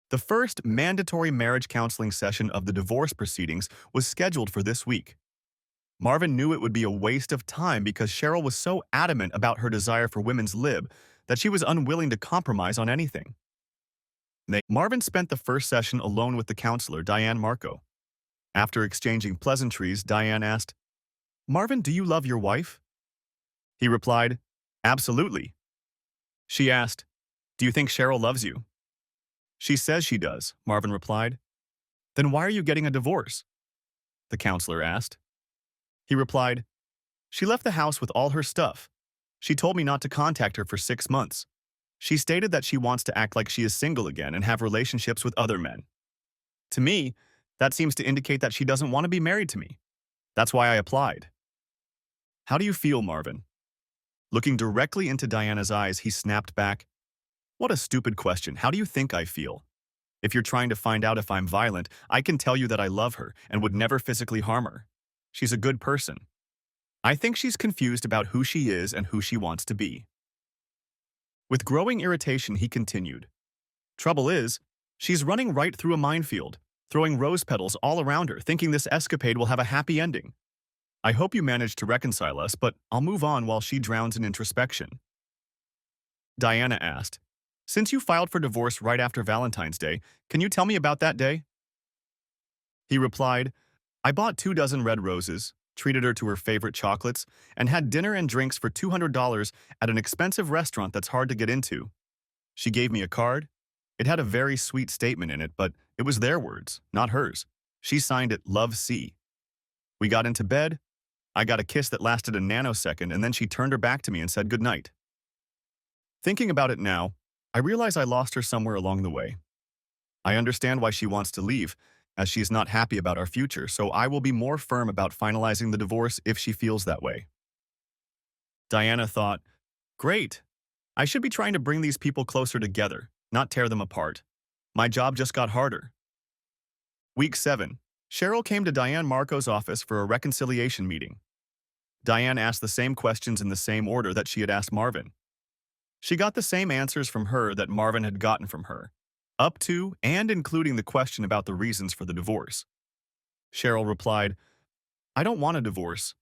The first mandatory marriage counseling session of the divorce proceedings was scheduled for this week. Marvin knew it would be a waste of time because Cheryl was so adamant about her desire for women's lib that she was unwilling to compromise on anything. Marvin spent the first session alone with the counselor, Diane Marco. After exchanging pleasantries, Diane asked, "Marvin, do you love your wife?" He replied, "Absolutely." She asked, "Do you think Cheryl loves you?" "She says she does," Marvin replied. "Then why are you getting a divorce?" the counselor asked. He replied, "She left the house with all her stuff. She told me not to contact her for 6 months. She stated that she wants to act like she is single again and have relationships with other men. To me, that seems to indicate that she doesn't want to be married to me. That's why I applied." "How do you feel, Marvin?" Looking directly into Diana's eyes, he snapped back, "What a stupid question. How do you think I feel? If you're trying to find out if I'm violent, I can tell you that I love her and would never physically harm her. She's a good person. I think she's confused about who she is and who she wants to be." With growing irritation, he continued, "Trouble is, she's running right through a minefield, throwing rose petals all around her, thinking this escapade will have a happy ending. I hope you manage to reconcile us, but I'll move on while she drowns in introspection." Diana asked, "Since you filed for divorce right after Valentine's Day, can you tell me about that day?" He replied, "I bought 2 dozen red roses, treated her to her favorite chocolates, and had dinner and drinks for $200 at an expensive restaurant that's hard to get into. She gave me a card. It had a very sweet statement in it, but it was their words, not hers. She signed it Love C. We got into bed. I got a kiss that lasted a nanosecond, and then she turned her back to me and said goodnight. Thinking about it now, I realize I lost her somewhere along the way. I understand why she wants to leave, as she's not happy about our future, so I will be more firm about finalizing the divorce if she feels that way." Diana thought, "Great. I should be trying to bring these people closer together, not tear them apart. My job just got harder." Week 7. Cheryl came to Diane Marco's office for a reconciliation meeting. Diane asked the same questions in the same order that she had asked Marvin. She got the same answers from her that Marvin had gotten from her, up to and including the question about the reasons for the divorce. Cheryl replied, "I don't want a divorce.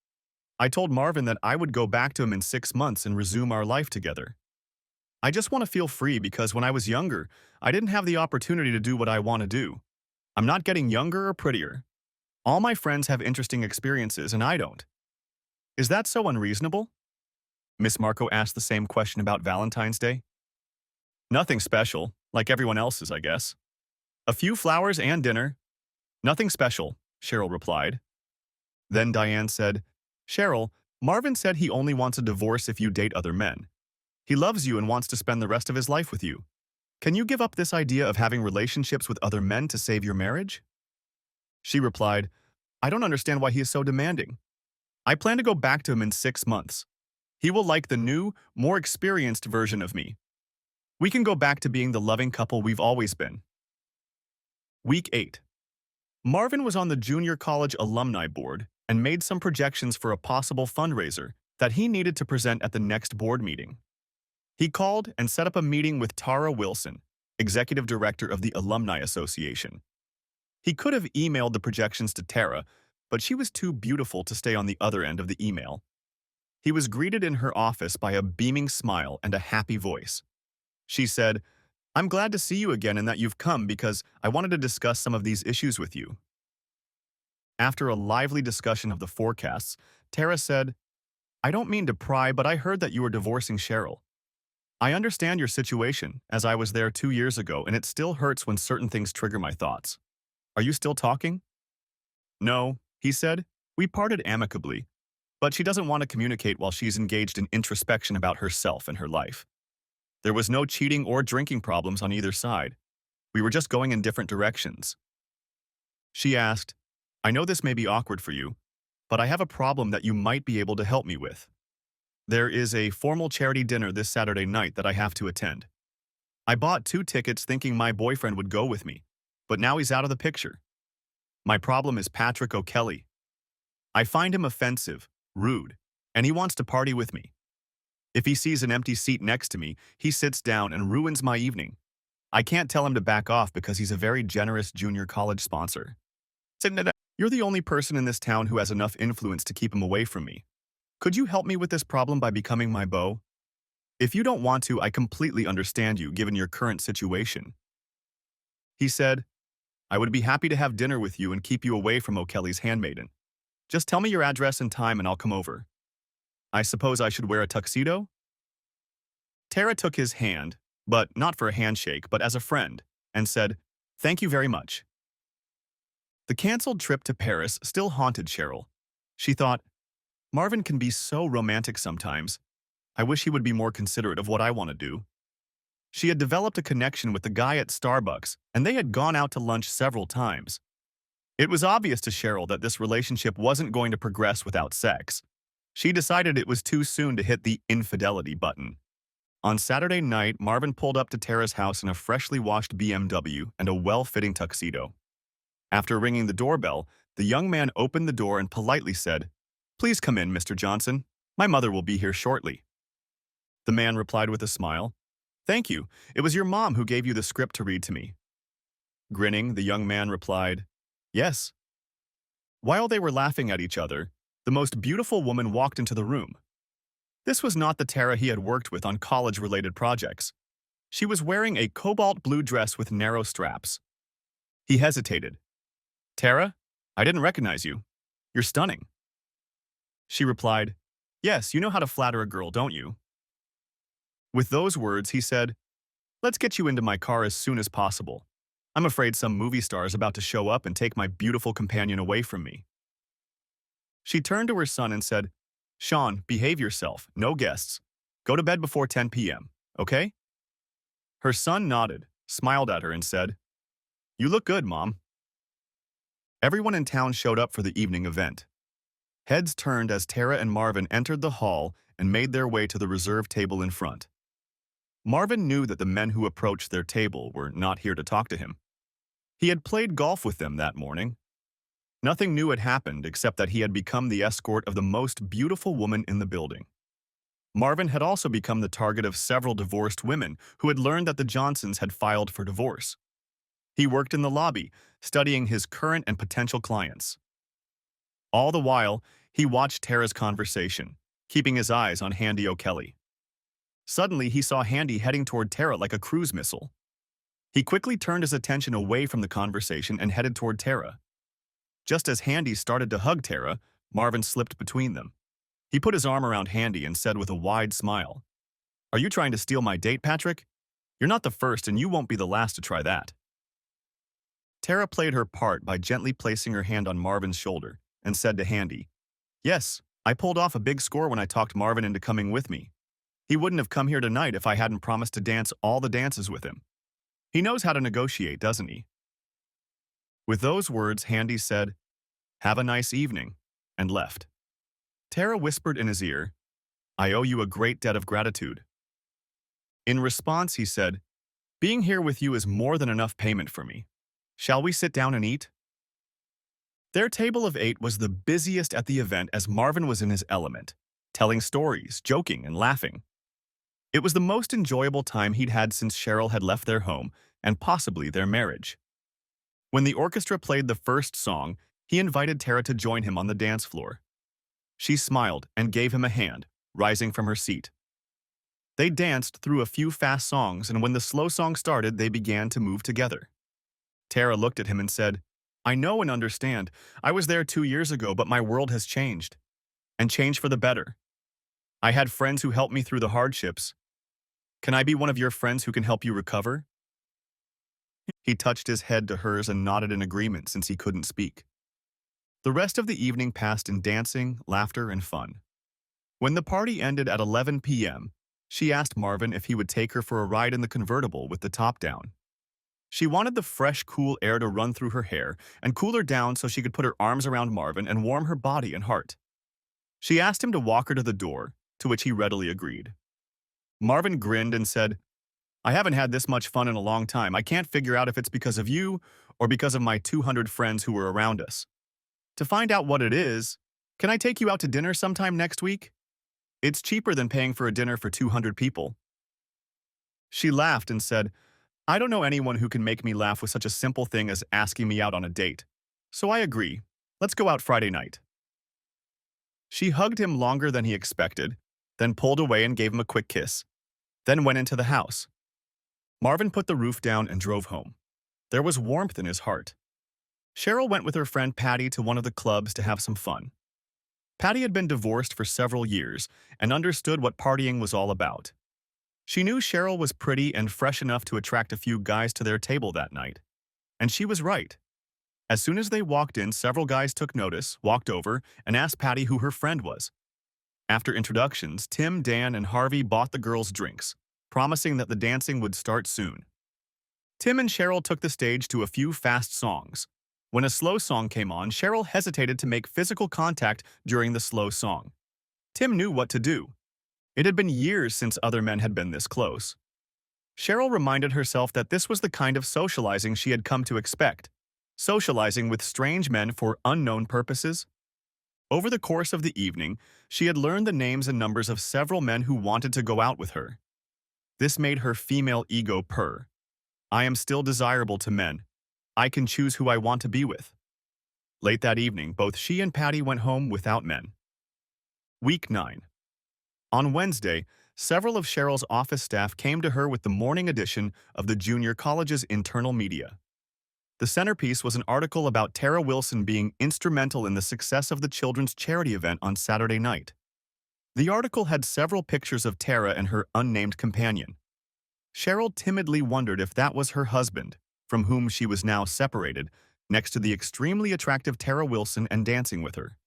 I told Marvin that I would go back to him in 6 months and resume our life together. I just want to feel free because when I was younger, I didn't have the opportunity to do what I want to do. I'm not getting younger or prettier. All my friends have interesting experiences and I don't. Is that so unreasonable?" Miss Marco asked the same question about Valentine's Day. "Nothing special, like everyone else's, I guess. A few flowers and dinner. Nothing special," Cheryl replied. Then Diane said, "Cheryl, Marvin said he only wants a divorce if you date other men. He loves you and wants to spend the rest of his life with you. Can you give up this idea of having relationships with other men to save your marriage?" She replied, "I don't understand why he is so demanding. I plan to go back to him in 6 months. He will like the new, more experienced version of me. We can go back to being the loving couple we've always been." Week 8. Marvin was on the junior college alumni board and made some projections for a possible fundraiser that he needed to present at the next board meeting. He called and set up a meeting with Tara Wilson, executive director of the Alumni Association. He could have emailed the projections to Tara, but she was too beautiful to stay on the other end of the email. He was greeted in her office by a beaming smile and a happy voice. She said, "I'm glad to see you again and that you've come because I wanted to discuss some of these issues with you." After a lively discussion of the forecasts, Tara said, "I don't mean to pry, but I heard that you were divorcing Cheryl. I understand your situation, as I was there 2 years ago, and it still hurts when certain things trigger my thoughts. Are you still talking?" "No," he said. "We parted amicably, but she doesn't want to communicate while she's engaged in introspection about herself and her life. There was no cheating or drinking problems on either side. We were just going in different directions." She asked, "I know this may be awkward for you, but I have a problem that you might be able to help me with. There is a formal charity dinner this Saturday night that I have to attend. I bought 2 tickets thinking my boyfriend would go with me, but now he's out of the picture. My problem is Patrick O'Kelly. I find him offensive, rude, and he wants to party with me. If he sees an empty seat next to me, he sits down and ruins my evening. I can't tell him to back off because he's a very generous junior college sponsor. You're the only person in this town who has enough influence to keep him away from me. Could you help me with this problem by becoming my beau? If you don't want to, I completely understand you given your current situation. He said, I would be happy to have dinner with you and keep you away from O'Kelly's handmaiden. Just tell me your address and time and I'll come over. I suppose I should wear a tuxedo? Tara took his hand, but not for a handshake, but as a friend, and said, Thank you very much. The canceled trip to Paris still haunted Cheryl. She thought, Marvin can be so romantic sometimes. I wish he would be more considerate of what I want to do. She had developed a connection with the guy at Starbucks, and they had gone out to lunch several times. It was obvious to Cheryl that this relationship wasn't going to progress without sex. She decided it was too soon to hit the infidelity button. On Saturday night, Marvin pulled up to Tara's house in a freshly washed BMW and a well-fitting tuxedo. After ringing the doorbell, the young man opened the door and politely said, Please come in, Mr. Johnson. My mother will be here shortly. The man replied with a smile, Thank you. It was your mom who gave you the script to read to me. Grinning, the young man replied, Yes. While they were laughing at each other, the most beautiful woman walked into the room. This was not the Tara he had worked with on college-related projects. She was wearing a cobalt blue dress with narrow straps. He hesitated. Tara, I didn't recognize you. You're stunning. She replied, Yes, you know how to flatter a girl, don't you? With those words, he said, Let's get you into my car as soon as possible. I'm afraid some movie star is about to show up and take my beautiful companion away from me. She turned to her son and said, Sean, behave yourself, no guests. Go to bed before 10 p.m., okay? Her son nodded, smiled at her and said, You look good, Mom. Everyone in town showed up for the evening event. Heads turned as Tara and Marvin entered the hall and made their way to the reserved table in front. Marvin knew that the men who approached their table were not here to talk to him. He had played golf with them that morning. Nothing new had happened except that he had become the escort of the most beautiful woman in the building. Marvin had also become the target of several divorced women who had learned that the Johnsons had filed for divorce. He worked in the lobby, studying his current and potential clients. All the while, he watched Tara's conversation, keeping his eyes on Handy O'Kelly. Suddenly, he saw Handy heading toward Tara like a cruise missile. He quickly turned his attention away from the conversation and headed toward Tara. Just as Handy started to hug Tara, Marvin slipped between them. He put his arm around Handy and said with a wide smile, Are you trying to steal my date, Patrick? You're not the first and you won't be the last to try that. Tara played her part by gently placing her hand on Marvin's shoulder and said to Handy, Yes, I pulled off a big score when I talked Marvin into coming with me. He wouldn't have come here tonight if I hadn't promised to dance all the dances with him. He knows how to negotiate, doesn't he? With those words, Handy said, Have a nice evening, and left. Tara whispered in his ear, I owe you a great debt of gratitude. In response, he said, Being here with you is more than enough payment for me. Shall we sit down and eat? Their table of 8 was the busiest at the event as Marvin was in his element, telling stories, joking, and laughing. It was the most enjoyable time he'd had since Cheryl had left their home and possibly their marriage. When the orchestra played the first song, he invited Tara to join him on the dance floor. She smiled and gave him a hand, rising from her seat. They danced through a few fast songs, and when the slow song started, they began to move together. Tara looked at him and said, I know and understand. I was there 2 years ago, but my world has changed. And changed for the better. I had friends who helped me through the hardships. Can I be one of your friends who can help you recover? He touched his head to hers and nodded in agreement since he couldn't speak. The rest of the evening passed in dancing, laughter, and fun. When the party ended at 11 p.m., she asked Marvin if he would take her for a ride in the convertible with the top down. She wanted the fresh, cool air to run through her hair and cool her down so she could put her arms around Marvin and warm her body and heart. She asked him to walk her to the door, to which he readily agreed. Marvin grinned and said, I haven't had this much fun in a long time. I can't figure out if it's because of you or because of my 200 friends who were around us. To find out what it is, can I take you out to dinner sometime next week? It's cheaper than paying for a dinner for 200 people. She laughed and said, I don't know anyone who can make me laugh with such a simple thing as asking me out on a date. So I agree. Let's go out Friday night. She hugged him longer than he expected, then pulled away and gave him a quick kiss, then went into the house. Marvin put the roof down and drove home. There was warmth in his heart. Cheryl went with her friend Patty to one of the clubs to have some fun. Patty had been divorced for several years and understood what partying was all about. She knew Cheryl was pretty and fresh enough to attract a few guys to their table that night. And she was right. As soon as they walked in, several guys took notice, walked over, and asked Patty who her friend was. After introductions, Tim, Dan, and Harvey bought the girls drinks, promising that the dancing would start soon. Tim and Cheryl took the stage to a few fast songs. When a slow song came on, Cheryl hesitated to make physical contact during the slow song. Tim knew what to do. It had been years since other men had been this close. Cheryl reminded herself that this was the kind of socializing she had come to expect, socializing with strange men for unknown purposes. Over the course of the evening, she had learned the names and numbers of several men who wanted to go out with her. This made her female ego purr. I am still desirable to men. I can choose who I want to be with. Late that evening, both she and Patty went home without men. Week 9. On Wednesday, several of Cheryl's office staff came to her with the morning edition of the junior college's internal media. The centerpiece was an article about Tara Wilson being instrumental in the success of the children's charity event on Saturday night. The article had several pictures of Tara and her unnamed companion. Cheryl timidly wondered if that was her husband, from whom she was now separated, next to the extremely attractive Tara Wilson and dancing with her.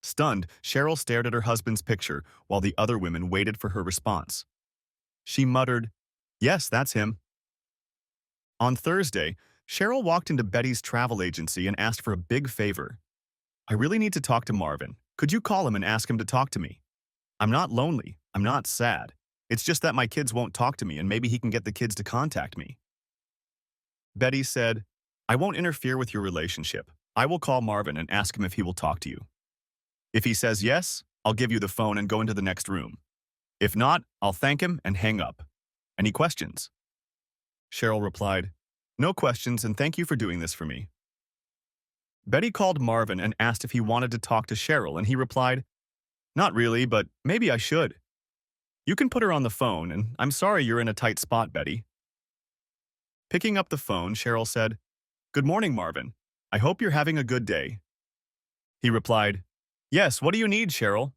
Stunned, Cheryl stared at her husband's picture while the other women waited for her response. She muttered, "Yes, that's him." On Thursday, Cheryl walked into Betty's travel agency and asked for a big favor. "I really need to talk to Marvin. Could you call him and ask him to talk to me? I'm not lonely. I'm not sad. It's just that my kids won't talk to me and maybe he can get the kids to contact me." Betty said, "I won't interfere with your relationship. I will call Marvin and ask him if he will talk to you. If he says yes, I'll give you the phone and go into the next room. If not, I'll thank him and hang up. Any questions?" Cheryl replied, "No questions and thank you for doing this for me." Betty called Marvin and asked if he wanted to talk to Cheryl, and he replied, "Not really, but maybe I should. You can put her on the phone, and I'm sorry you're in a tight spot, Betty." Picking up the phone, Cheryl said, "Good morning, Marvin. I hope you're having a good day." He replied, "Yes, what do you need, Cheryl?"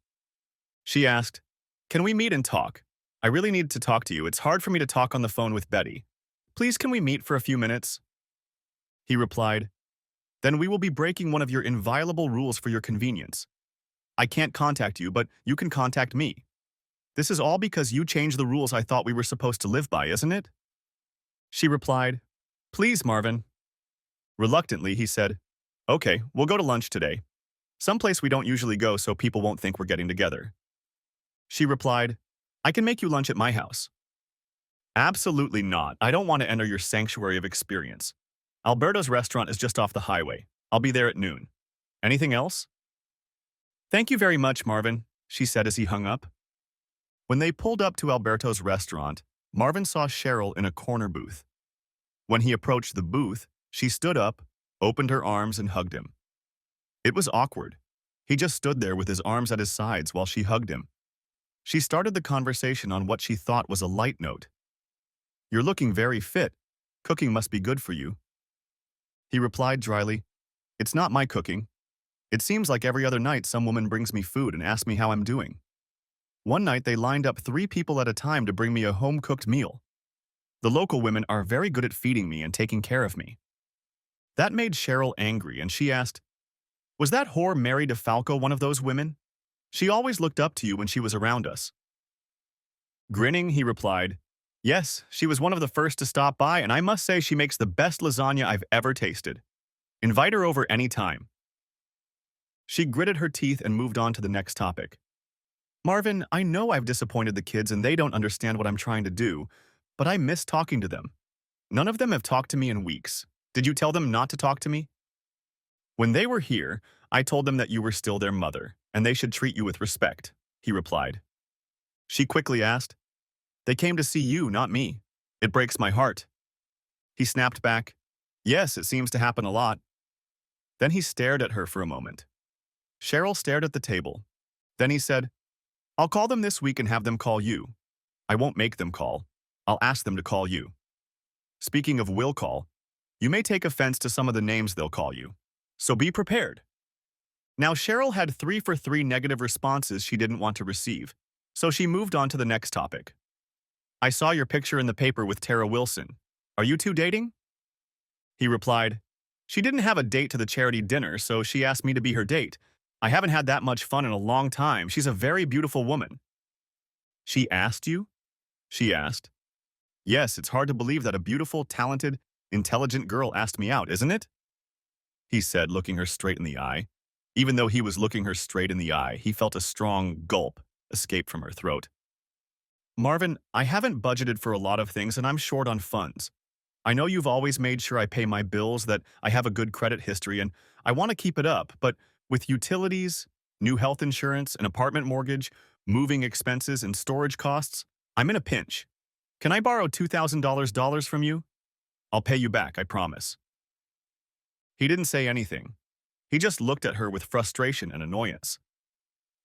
She asked, "Can we meet and talk? I really need to talk to you. It's hard for me to talk on the phone with Betty. Please can we meet for a few minutes?" He replied, "Then we will be breaking one of your inviolable rules for your convenience. I can't contact you, but you can contact me. This is all because you changed the rules I thought we were supposed to live by, isn't it?" She replied, "Please, Marvin." Reluctantly, he said, "Okay, we'll go to lunch today. Someplace we don't usually go so people won't think we're getting together." She replied, "I can make you lunch at my house." "Absolutely not. I don't want to enter your sanctuary of experience. Alberto's restaurant is just off the highway. I'll be there at noon. Anything else?" "Thank you very much, Marvin," she said as he hung up. When they pulled up to Alberto's restaurant, Marvin saw Cheryl in a corner booth. When he approached the booth, she stood up, opened her arms, and hugged him. It was awkward. He just stood there with his arms at his sides while she hugged him. She started the conversation on what she thought was a light note. "You're looking very fit. Cooking must be good for you." He replied dryly, "It's not my cooking. It seems like every other night some woman brings me food and asks me how I'm doing. One night they lined up 3 people at a time to bring me a home-cooked meal. The local women are very good at feeding me and taking care of me." That made Cheryl angry, and she asked, "Was that whore Mary DeFalco one of those women? She always looked up to you when she was around us." Grinning, he replied, "Yes, she was one of the first to stop by, and I must say she makes the best lasagna I've ever tasted. Invite her over any time." She gritted her teeth and moved on to the next topic. "Marvin, I know I've disappointed the kids and they don't understand what I'm trying to do, but I miss talking to them. None of them have talked to me in weeks. Did you tell them not to talk to me?" "When they were here, I told them that you were still their mother, and they should treat you with respect," he replied. She quickly asked, "They came to see you, not me. It breaks my heart." He snapped back, "Yes, it seems to happen a lot." Then he stared at her for a moment. Cheryl stared at the table. Then he said, "I'll call them this week and have them call you. I won't make them call. I'll ask them to call you. Speaking of will call, you may take offense to some of the names they'll call you. So be prepared." Now, Cheryl had 3 for 3 negative responses she didn't want to receive, so she moved on to the next topic. "I saw your picture in the paper with Tara Wilson. Are you two dating?" He replied, "She didn't have a date to the charity dinner, so she asked me to be her date. I haven't had that much fun in a long time. She's a very beautiful woman." "She asked you?" she asked. "Yes, it's hard to believe that a beautiful, talented, intelligent girl asked me out, isn't it?" he said, looking her straight in the eye. Even though he was looking her straight in the eye, he felt a strong gulp escape from her throat. "Marvin, I haven't budgeted for a lot of things and I'm short on funds. I know you've always made sure I pay my bills, that I have a good credit history, and I want to keep it up, but with utilities, new health insurance, an apartment mortgage, moving expenses, and storage costs, I'm in a pinch. Can I borrow $2,000 from you? I'll pay you back, I promise." He didn't say anything. He just looked at her with frustration and annoyance.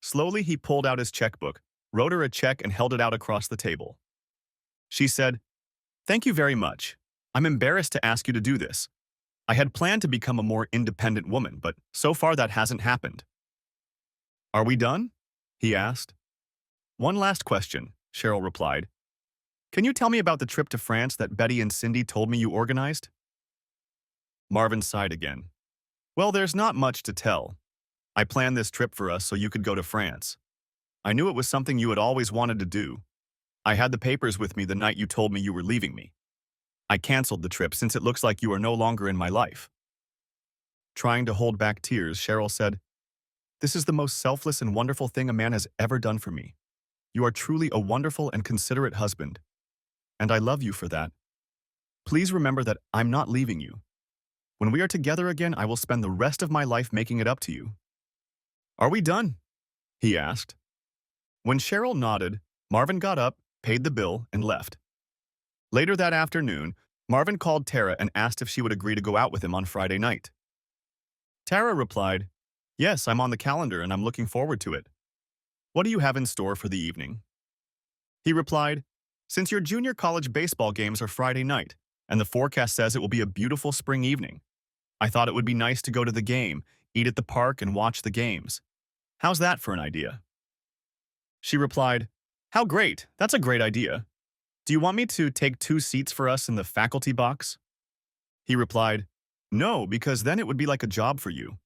Slowly, he pulled out his checkbook, wrote her a check, and held it out across the table. She said, "Thank you very much. I'm embarrassed to ask you to do this. I had planned to become a more independent woman, but so far that hasn't happened." "Are we done?" he asked. "One last question," Cheryl replied. "Can you tell me about the trip to France that Betty and Cindy told me you organized?" Marvin sighed again. "Well, there's not much to tell. I planned this trip for us so you could go to France. I knew it was something you had always wanted to do. I had the papers with me the night you told me you were leaving me. I canceled the trip since it looks like you are no longer in my life." Trying to hold back tears, Cheryl said, "This is the most selfless and wonderful thing a man has ever done for me. You are truly a wonderful and considerate husband, and I love you for that. Please remember that I'm not leaving you. When we are together again, I will spend the rest of my life making it up to you." "Are we done?" he asked. When Cheryl nodded, Marvin got up, paid the bill, and left. Later that afternoon, Marvin called Tara and asked if she would agree to go out with him on Friday night. Tara replied, "Yes, I'm on the calendar and I'm looking forward to it. What do you have in store for the evening?" He replied, "Since your junior college baseball games are Friday night, and the forecast says it will be a beautiful spring evening, I thought it would be nice to go to the game, eat at the park, and watch the games. How's that for an idea?" She replied, "How great, that's a great idea. Do you want me to take 2 seats for us in the faculty box?" He replied, "No, because then it would be like a job for you.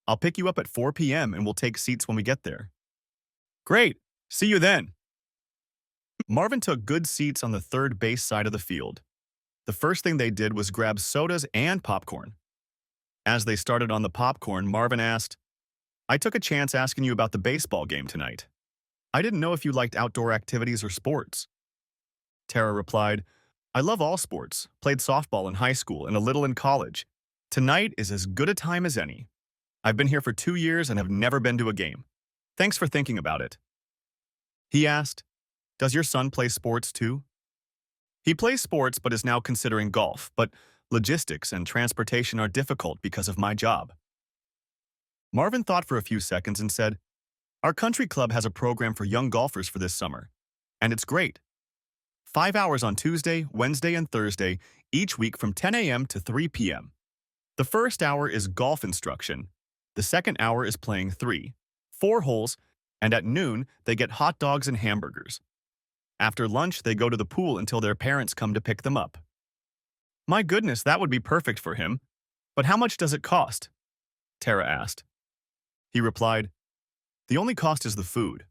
I'll pick you up at 4 p.m. and we'll take seats when we get there." "Great, see you then." Marvin took good seats on the third base side of the field. The first thing they did was grab sodas and popcorn. As they started on the popcorn, Marvin asked, "I took a chance asking you about the baseball game tonight. I didn't know if you liked outdoor activities or sports." Tara replied, "I love all sports, played softball in high school and a little in college. Tonight is as good a time as any. I've been here for 2 years and have never been to a game. Thanks for thinking about it." He asked, "Does your son play sports too?" "He plays sports but is now considering golf, but logistics and transportation are difficult because of my job." Marvin thought for a few seconds and said, "Our country club has a program for young golfers for this summer, and it's great. 5 hours on Tuesday, Wednesday, and Thursday, each week from 10 a.m. to 3 p.m. The first hour is golf instruction. The second hour is playing 3, 4 holes, and at noon, they get hot dogs and hamburgers. After lunch, they go to the pool until their parents come to pick them up." "My goodness, that would be perfect for him. But how much does it cost?" Tara asked. He replied, "The only cost is the food.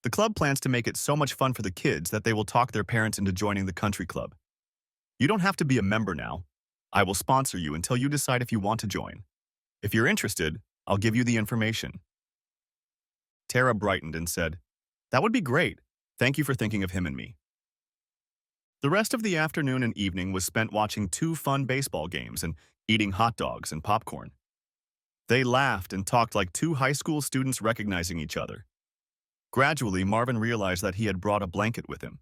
The club plans to make it so much fun for the kids that they will talk their parents into joining the country club. You don't have to be a member now. I will sponsor you until you decide if you want to join. If you're interested, I'll give you the information." Tara brightened and said, "That would be great. Thank you for thinking of him and me." The rest of the afternoon and evening was spent watching 2 fun baseball games and eating hot dogs and popcorn. They laughed and talked like 2 high school students recognizing each other. Gradually, Marvin realized that he had brought a blanket with him.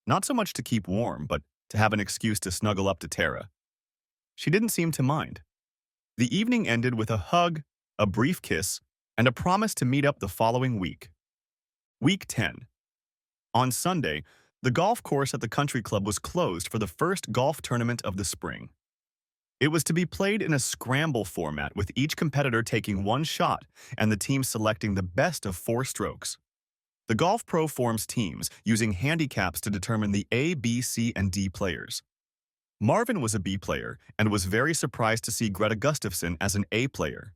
Not so much to keep warm, but to have an excuse to snuggle up to Tara. She didn't seem to mind. The evening ended with a hug, a brief kiss, and a promise to meet up the following week. Week 10. On Sunday, the golf course at the country club was closed for the first golf tournament of the spring. It was to be played in a scramble format with each competitor taking one shot and the team selecting the best of 4 strokes. The Golf Pro forms teams using handicaps to determine the A, B, C, and D players. Marvin was a B player and was very surprised to see Greta Gustafson as an A player.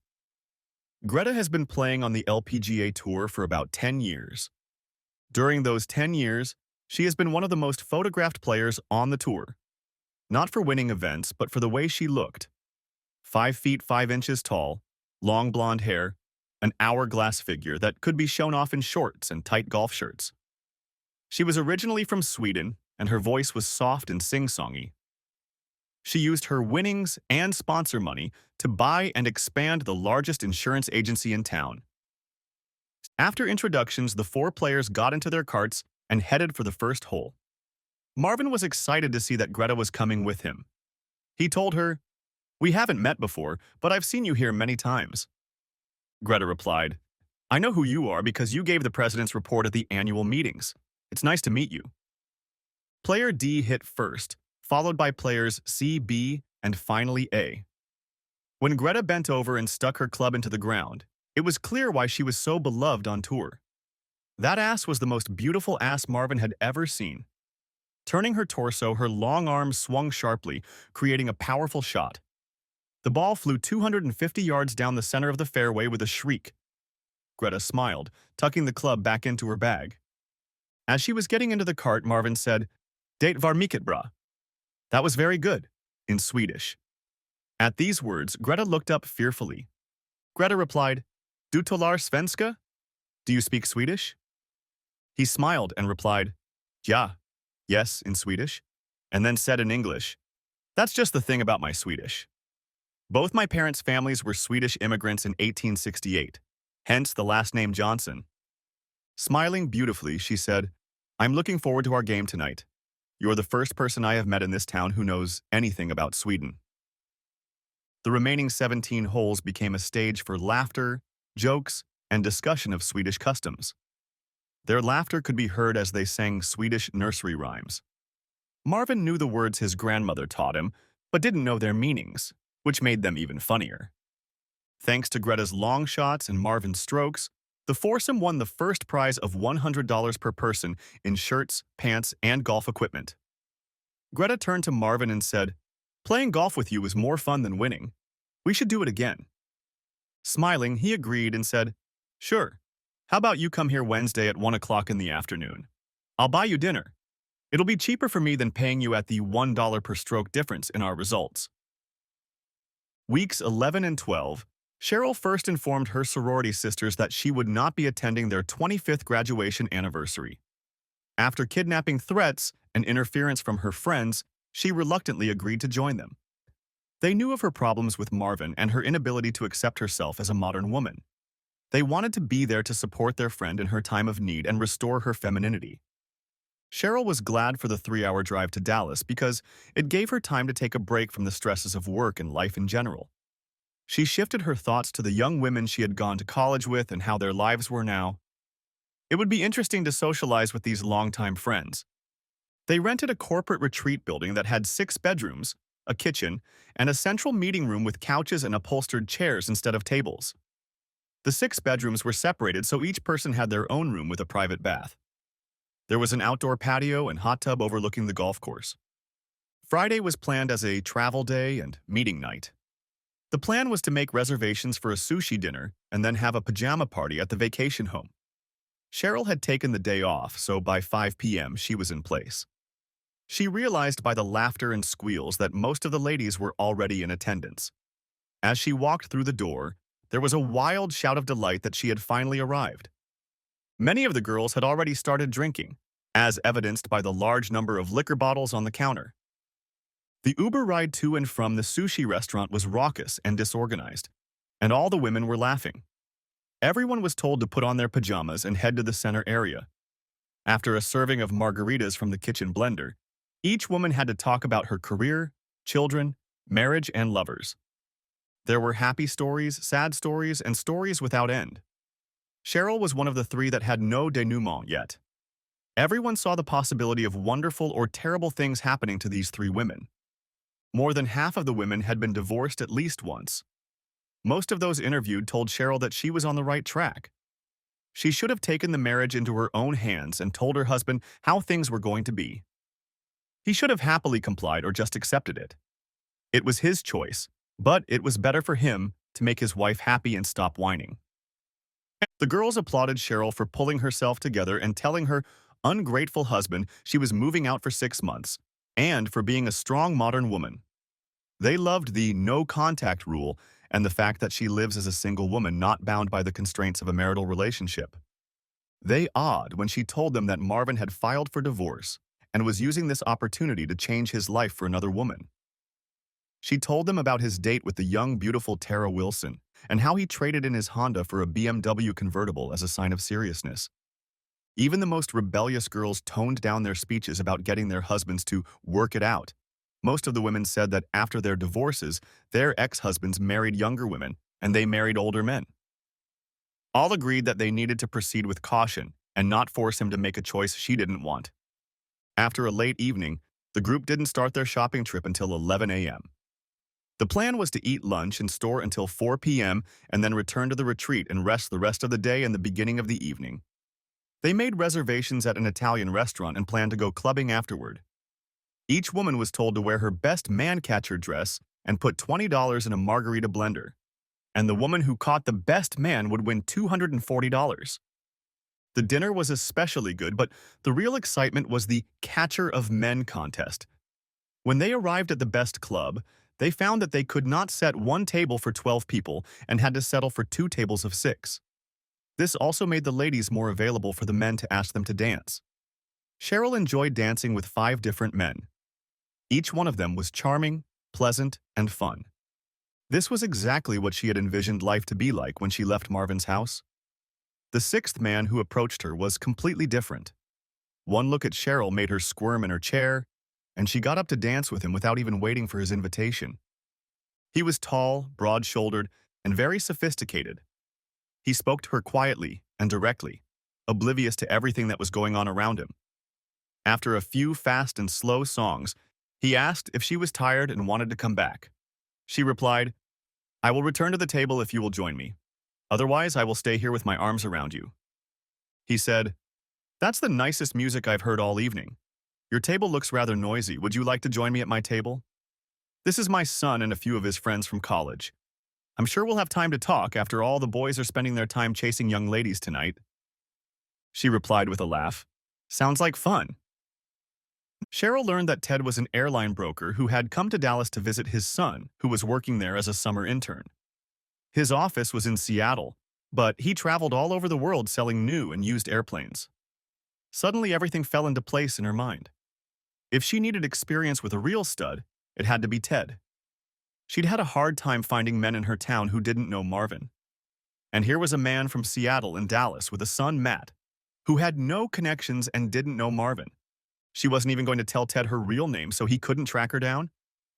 Greta has been playing on the LPGA Tour for about 10 years. During those 10 years, she has been one of the most photographed players on the tour. Not for winning events, but for the way she looked. 5 feet 5 inches tall, long blonde hair, an hourglass figure that could be shown off in shorts and tight golf shirts. She was originally from Sweden, and her voice was soft and sing-songy. She used her winnings and sponsor money to buy and expand the largest insurance agency in town. After introductions, the 4 players got into their carts and headed for the first hole. Marvin was excited to see that Greta was coming with him. He told her, "We haven't met before, but I've seen you here many times." Greta replied, "I know who you are because you gave the president's report at the annual meetings. It's nice to meet you." Player D hit first, followed by players C, B, and finally A. When Greta bent over and stuck her club into the ground, it was clear why she was so beloved on tour. That ass was the most beautiful ass Marvin had ever seen. Turning her torso, her long arms swung sharply, creating a powerful shot. The ball flew 250 yards down the center of the fairway with a shriek. Greta smiled, tucking the club back into her bag. As she was getting into the cart, Marvin said, "Det var mycket bra." That was very good, in Swedish. At these words, Greta looked up fearfully. Greta replied, "Du talar svenska? Do you speak Swedish?" He smiled and replied, "Ja, yes," in Swedish, and then said in English, "That's just the thing about my Swedish. Both my parents' families were Swedish immigrants in 1868, hence the last name Johnson." Smiling beautifully, she said, "I'm looking forward to our game tonight. You're the first person I have met in this town who knows anything about Sweden." The remaining 17 holes became a stage for laughter, jokes, and discussion of Swedish customs. Their laughter could be heard as they sang Swedish nursery rhymes. Marvin knew the words his grandmother taught him, but didn't know their meanings, which made them even funnier. Thanks to Greta's long shots and Marvin's strokes, the foursome won the first prize of $100 per person in shirts, pants, and golf equipment. Greta turned to Marvin and said, "Playing golf with you was more fun than winning. We should do it again." Smiling, he agreed and said, "Sure. How about you come here Wednesday at 1 o'clock in the afternoon? I'll buy you dinner. It'll be cheaper for me than paying you at the $1 per stroke difference in our results." Weeks 11 and 12, Cheryl first informed her sorority sisters that she would not be attending their 25th graduation anniversary. After kidnapping threats and interference from her friends, she reluctantly agreed to join them. They knew of her problems with Marvin and her inability to accept herself as a modern woman. They wanted to be there to support their friend in her time of need and restore her femininity. Cheryl was glad for the 3-hour drive to Dallas because it gave her time to take a break from the stresses of work and life in general. She shifted her thoughts to the young women she had gone to college with and how their lives were now. It would be interesting to socialize with these longtime friends. They rented a corporate retreat building that had 6 bedrooms, a kitchen, and a central meeting room with couches and upholstered chairs instead of tables. The 6 bedrooms were separated so each person had their own room with a private bath. There was an outdoor patio and hot tub overlooking the golf course. Friday was planned as a travel day and meeting night. The plan was to make reservations for a sushi dinner and then have a pajama party at the vacation home. Cheryl had taken the day off, so by 5 p.m. she was in place. She realized by the laughter and squeals that most of the ladies were already in attendance. As she walked through the door, there was a wild shout of delight that she had finally arrived. Many of the girls had already started drinking, as evidenced by the large number of liquor bottles on the counter. The Uber ride to and from the sushi restaurant was raucous and disorganized, and all the women were laughing. Everyone was told to put on their pajamas and head to the center area. After a serving of margaritas from the kitchen blender, Each woman had to talk about her career, children, marriage, and lovers. There were happy stories, sad stories, and stories without end. Cheryl was one of the three that had no denouement yet. Everyone saw the possibility of wonderful or terrible things happening to these three women. More than half of the women had been divorced at least once. Most of those interviewed told Cheryl that she was on the right track. She should have taken the marriage into her own hands and told her husband how things were going to be. He should have happily complied or just accepted it. It was his choice, but it was better for him to make his wife happy and stop whining. The girls applauded Cheryl for pulling herself together and telling her ungrateful husband she was moving out for 6 months, and for being a strong modern woman. They loved the no-contact rule and the fact that she lives as a single woman not bound by the constraints of a marital relationship. They awed when she told them that Marvin had filed for divorce and was using this opportunity to change his life for another woman. She told them about his date with the young, beautiful Tara Wilson and how he traded in his Honda for a BMW convertible as a sign of seriousness. Even the most rebellious girls toned down their speeches about getting their husbands to work it out. Most of the women said that after their divorces, their ex-husbands married younger women and they married older men. All agreed that they needed to proceed with caution and not force him to make a choice she didn't want. After a late evening, the group didn't start their shopping trip until 11 a.m. The plan was to eat lunch and store until 4 p.m. and then return to the retreat and rest the rest of the day and the beginning of the evening. They made reservations at an Italian restaurant and planned to go clubbing afterward. Each woman was told to wear her best man-catcher dress and put $20 in a margarita blender, and the woman who caught the best man would win $240. The dinner was especially good, but the real excitement was the Catcher of Men contest. When they arrived at the best club, they found that they could not set one table for 12 people and had to settle for 2 tables of 6. This also made the ladies more available for the men to ask them to dance. Cheryl enjoyed dancing with 5 different men. Each one of them was charming, pleasant, and fun. This was exactly what she had envisioned life to be like when she left Marvin's house. The 6th man who approached her was completely different. One look at Cheryl made her squirm in her chair, and she got up to dance with him without even waiting for his invitation. He was tall, broad-shouldered, and very sophisticated. He spoke to her quietly and directly, oblivious to everything that was going on around him. After a few fast and slow songs, he asked if she was tired and wanted to come back. She replied, "I will return to the table if you will join me. Otherwise, I will stay here with my arms around you." He said, "That's the nicest music I've heard all evening. Your table looks rather noisy. Would you like to join me at my table? This is my son and a few of his friends from college. I'm sure we'll have time to talk after all the boys are spending their time chasing young ladies tonight." She replied with a laugh, "Sounds like fun." Cheryl learned that Ted was an airline broker who had come to Dallas to visit his son, who was working there as a summer intern. His office was in Seattle, but he traveled all over the world selling new and used airplanes. Suddenly, everything fell into place in her mind. If she needed experience with a real stud, it had to be Ted. She'd had a hard time finding men in her town who didn't know Marvin. And here was a man from Seattle and Dallas with a son, Matt, who had no connections and didn't know Marvin. She wasn't even going to tell Ted her real name so he couldn't track her down.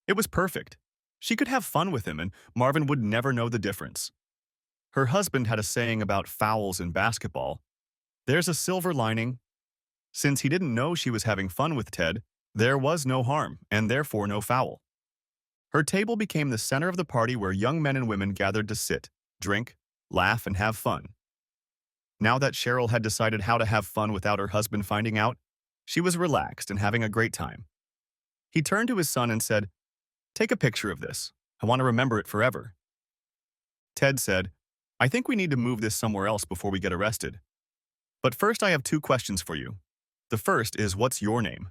It was perfect. She could have fun with him and Marvin would never know the difference. Her husband had a saying about fouls in basketball. There's a silver lining. Since he didn't know she was having fun with Ted, there was no harm and therefore no foul. Her table became the center of the party where young men and women gathered to sit, drink, laugh, and have fun. Now that Cheryl had decided how to have fun without her husband finding out, she was relaxed and having a great time. He turned to his son and said, "Take a picture of this. I want to remember it forever." Ted said, "I think we need to move this somewhere else before we get arrested. But first I have 2 questions for you. The first is, what's your name?"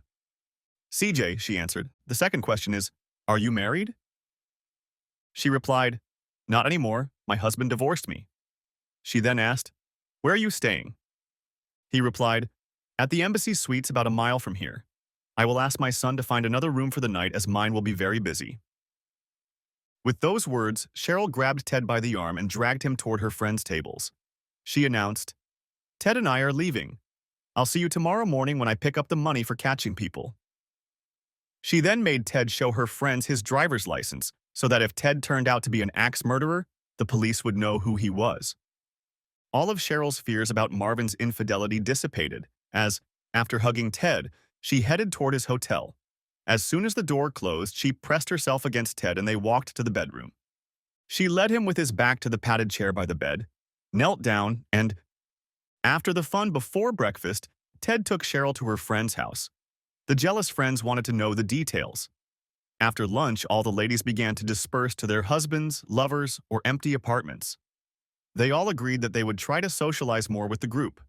"CJ," she answered. "The second question is, are you married?" She replied, "Not anymore. My husband divorced me." She then asked, "Where are you staying?" He replied, "At the embassy suites about a mile from here. I will ask my son to find another room for the night as mine will be very busy." With those words, Cheryl grabbed Ted by the arm and dragged him toward her friends' tables. She announced, "Ted and I are leaving. I'll see you tomorrow morning when I pick up the money for catching people." She then made Ted show her friends his driver's license so that if Ted turned out to be an axe murderer, the police would know who he was. All of Cheryl's fears about Marvin's infidelity dissipated as, after hugging Ted, she headed toward his hotel. As soon as the door closed, she pressed herself against Ted and they walked to the bedroom. She led him with his back to the padded chair by the bed, knelt down, and, after the fun before breakfast, Ted took Cheryl to her friend's house. The jealous friends wanted to know the details. After lunch, all the ladies began to disperse to their husbands, lovers, or empty apartments. They all agreed that they would try to socialize more with the group.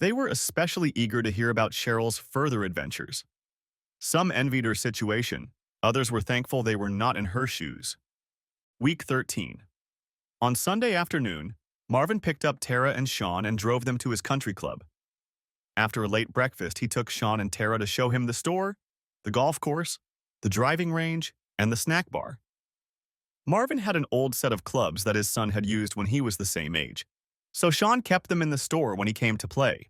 They were especially eager to hear about Cheryl's further adventures. Some envied her situation, others were thankful they were not in her shoes. Week 13. On Sunday afternoon, Marvin picked up Tara and Sean and drove them to his country club. After a late breakfast, he took Sean and Tara to show him the store, the golf course, the driving range, and the snack bar. Marvin had an old set of clubs that his son had used when he was the same age, so Sean kept them in the store when he came to play.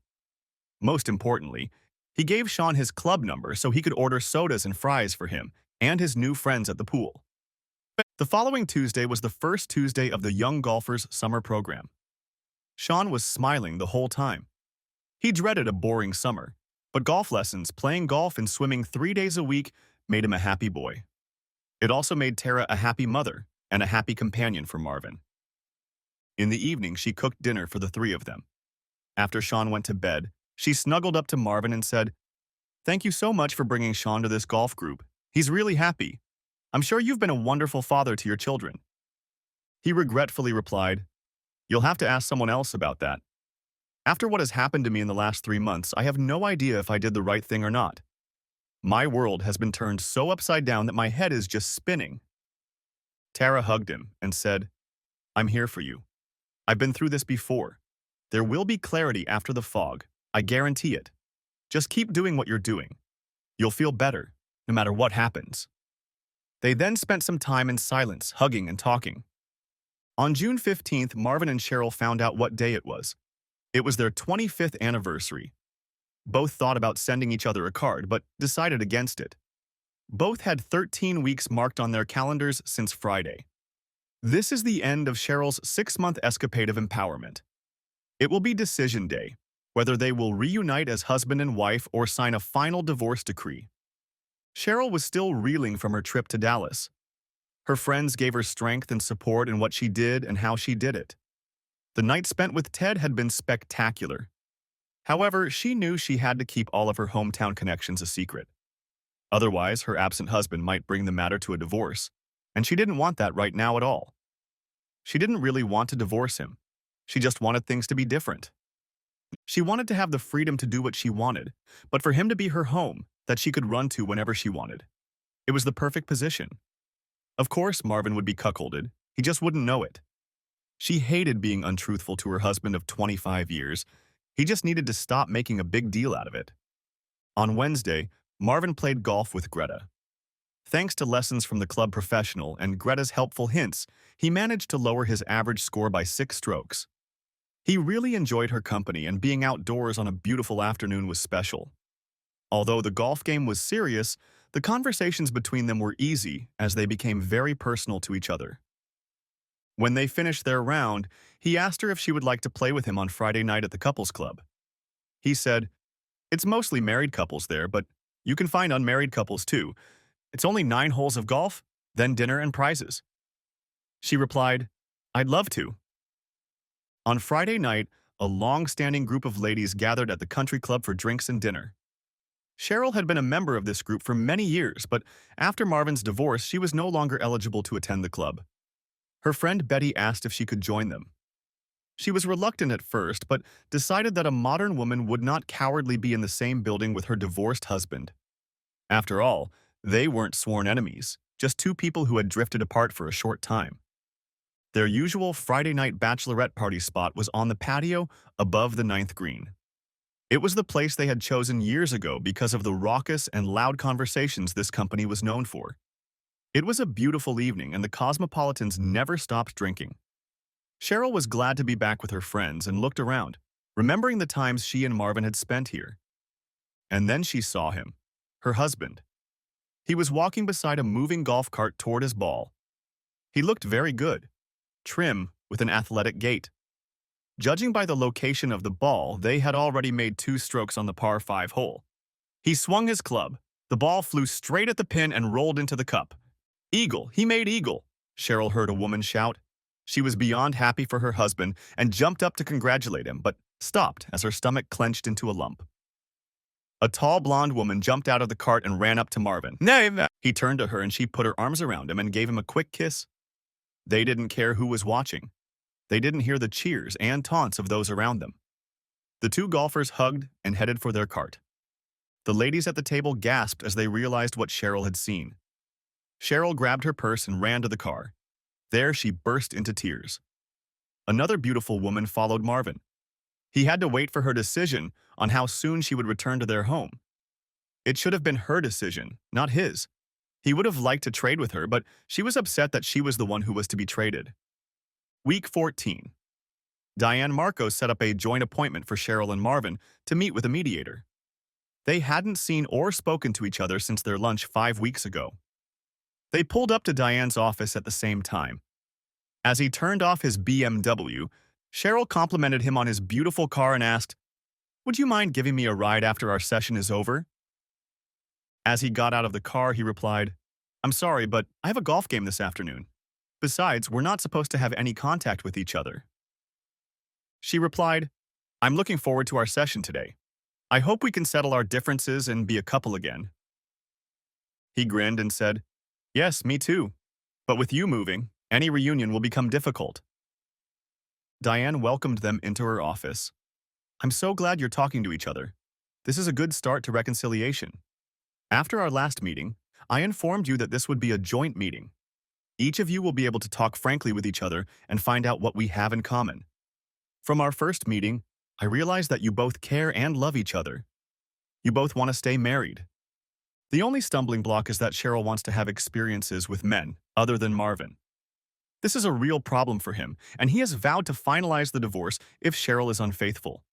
Most importantly, he gave Sean his club number so he could order sodas and fries for him and his new friends at the pool. The following Tuesday was the first Tuesday of the Young Golfers summer program. Sean was smiling the whole time. He dreaded a boring summer, but golf lessons, playing golf, and swimming 3 days a week made him a happy boy. It also made Tara a happy mother and a happy companion for Marvin. In the evening, she cooked dinner for the three of them. After Sean went to bed, she snuggled up to Marvin and said, "Thank you so much for bringing Sean to this golf group. He's really happy. I'm sure you've been a wonderful father to your children." He regretfully replied, "You'll have to ask someone else about that. After what has happened to me in the last 3 months, I have no idea if I did the right thing or not. My world has been turned so upside down that my head is just spinning." Tara hugged him and said, "I'm here for you. I've been through this before. There will be clarity after the fog. I guarantee it. Just keep doing what you're doing. You'll feel better, no matter what happens." They then spent some time in silence, hugging and talking. On June 15th, Marvin and Cheryl found out what day it was. It was their 25th anniversary. Both thought about sending each other a card, but decided against it. Both had 13 weeks marked on their calendars since Friday. This is the end of Cheryl's 6-month escapade of empowerment. It will be decision day, whether they will reunite as husband and wife or sign a final divorce decree. Cheryl was still reeling from her trip to Dallas. Her friends gave her strength and support in what she did and how she did it. The night spent with Ted had been spectacular. However, she knew she had to keep all of her hometown connections a secret. Otherwise, her absent husband might bring the matter to a divorce, and she didn't want that right now at all. She didn't really want to divorce him. She just wanted things to be different. She wanted to have the freedom to do what she wanted, but for him to be her home that she could run to whenever she wanted. It was the perfect position. Of course, Marvin would be cuckolded. He just wouldn't know it. She hated being untruthful to her husband of 25 years. He just needed to stop making a big deal out of it. On Wednesday, Marvin played golf with Greta. Thanks to lessons from the club professional and Greta's helpful hints, he managed to lower his average score by 6 strokes. He really enjoyed her company, and being outdoors on a beautiful afternoon was special. Although the golf game was serious, the conversations between them were easy as they became very personal to each other. When they finished their round, he asked her if she would like to play with him on Friday night at the couples club. He said, "It's mostly married couples there, but you can find unmarried couples too. It's only 9 holes of golf, then dinner and prizes." She replied, "I'd love to." On Friday night, a long-standing group of ladies gathered at the country club for drinks and dinner. Cheryl had been a member of this group for many years, but after Marvin's divorce, she was no longer eligible to attend the club. Her friend Betty asked if she could join them. She was reluctant at first, but decided that a modern woman would not cowardly be in the same building with her divorced husband. After all, they weren't sworn enemies, just two people who had drifted apart for a short time. Their usual Friday night bachelorette party spot was on the patio above the 9th green. It was the place they had chosen years ago because of the raucous and loud conversations this company was known for. It was a beautiful evening, and the cosmopolitans never stopped drinking. Cheryl was glad to be back with her friends and looked around, remembering the times she and Marvin had spent here. And then she saw him, her husband. He was walking beside a moving golf cart toward his ball. He looked very good, trim, with an athletic gait. Judging by the location of the ball, they had already made 2 strokes on the par 5 hole. He swung his club. The ball flew straight at the pin and rolled into the cup. "Eagle! He made eagle!" Cheryl heard a woman shout. She was beyond happy for her husband and jumped up to congratulate him, but stopped as her stomach clenched into a lump. A tall blonde woman jumped out of the cart and ran up to Marvin. "No!" He turned to her and she put her arms around him and gave him a quick kiss. They didn't care who was watching. They didn't hear the cheers and taunts of those around them. The 2 golfers hugged and headed for their cart. The ladies at the table gasped as they realized what Cheryl had seen. Cheryl grabbed her purse and ran to the car. There she burst into tears. Another beautiful woman followed Marvin. He had to wait for her decision on how soon she would return to their home. It should have been her decision, not his. He would have liked to trade with her, but she was upset that she was the one who was to be traded. Week 14. Diane Marcos set up a joint appointment for Cheryl and Marvin to meet with a mediator. They hadn't seen or spoken to each other since their lunch 5 weeks ago. They pulled up to Diane's office at the same time. As he turned off his BMW, Cheryl complimented him on his beautiful car and asked, "Would you mind giving me a ride after our session is over?" As he got out of the car, he replied, "I'm sorry, but I have a golf game this afternoon. Besides, we're not supposed to have any contact with each other." She replied, "I'm looking forward to our session today. I hope we can settle our differences and be a couple again." He grinned and said, "Yes, me too. But with you moving, any reunion will become difficult." Diane welcomed them into her office. "I'm so glad you're talking to each other. This is a good start to reconciliation. After our last meeting, I informed you that this would be a joint meeting. Each of you will be able to talk frankly with each other and find out what we have in common. From our first meeting, I realized that you both care and love each other. You both want to stay married. The only stumbling block is that Cheryl wants to have experiences with men other than Marvin. This is a real problem for him, and he has vowed to finalize the divorce if Cheryl is unfaithful.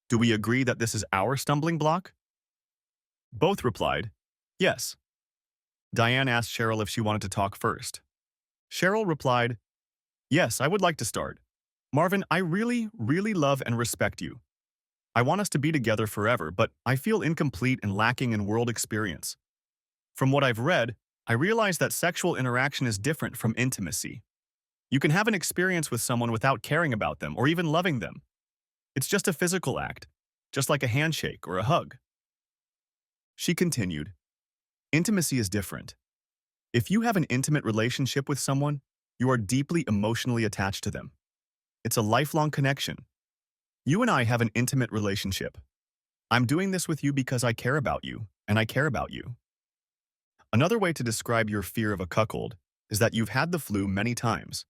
Do we agree that this is our stumbling block?" Both replied, "Yes." Diane asked Cheryl if she wanted to talk first. Cheryl replied, "Yes, I would like to start. Marvin, I really, really love and respect you. I want us to be together forever, but I feel incomplete and lacking in world experience. From what I've read, I realize that sexual interaction is different from intimacy. You can have an experience with someone without caring about them or even loving them. It's just a physical act, just like a handshake or a hug." She continued, "Intimacy is different. If you have an intimate relationship with someone, you are deeply emotionally attached to them. It's a lifelong connection. You and I have an intimate relationship. I'm doing this with you because I care about you, and I care about you. Another way to describe your fear of a cuckold is that you've had the flu many times.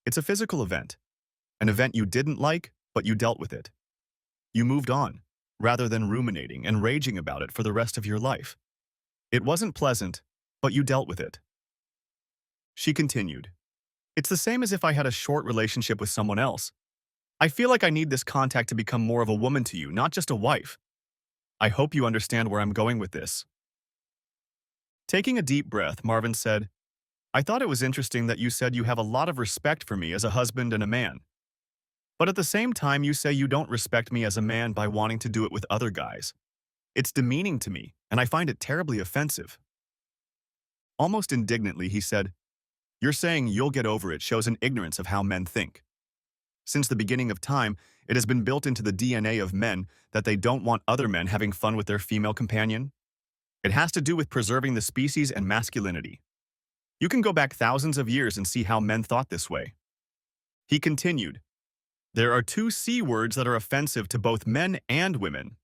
It's a physical event, an event you didn't like, but you dealt with it. You moved on, rather than ruminating and raging about it for the rest of your life. It wasn't pleasant, but you dealt with it." She continued, "It's the same as if I had a short relationship with someone else. I feel like I need this contact to become more of a woman to you, not just a wife. I hope you understand where I'm going with this." Taking a deep breath, Marvin said, "I thought it was interesting that you said you have a lot of respect for me as a husband and a man. But at the same time, you say you don't respect me as a man by wanting to do it with other guys. It's demeaning to me, and I find it terribly offensive." Almost indignantly, he said, "You're saying you'll get over it shows an ignorance of how men think. Since the beginning of time, it has been built into the DNA of men that they don't want other men having fun with their female companion. It has to do with preserving the species and masculinity. You can go back thousands of years and see how men thought this way." He continued, "There are 2 C words that are offensive to both men and women.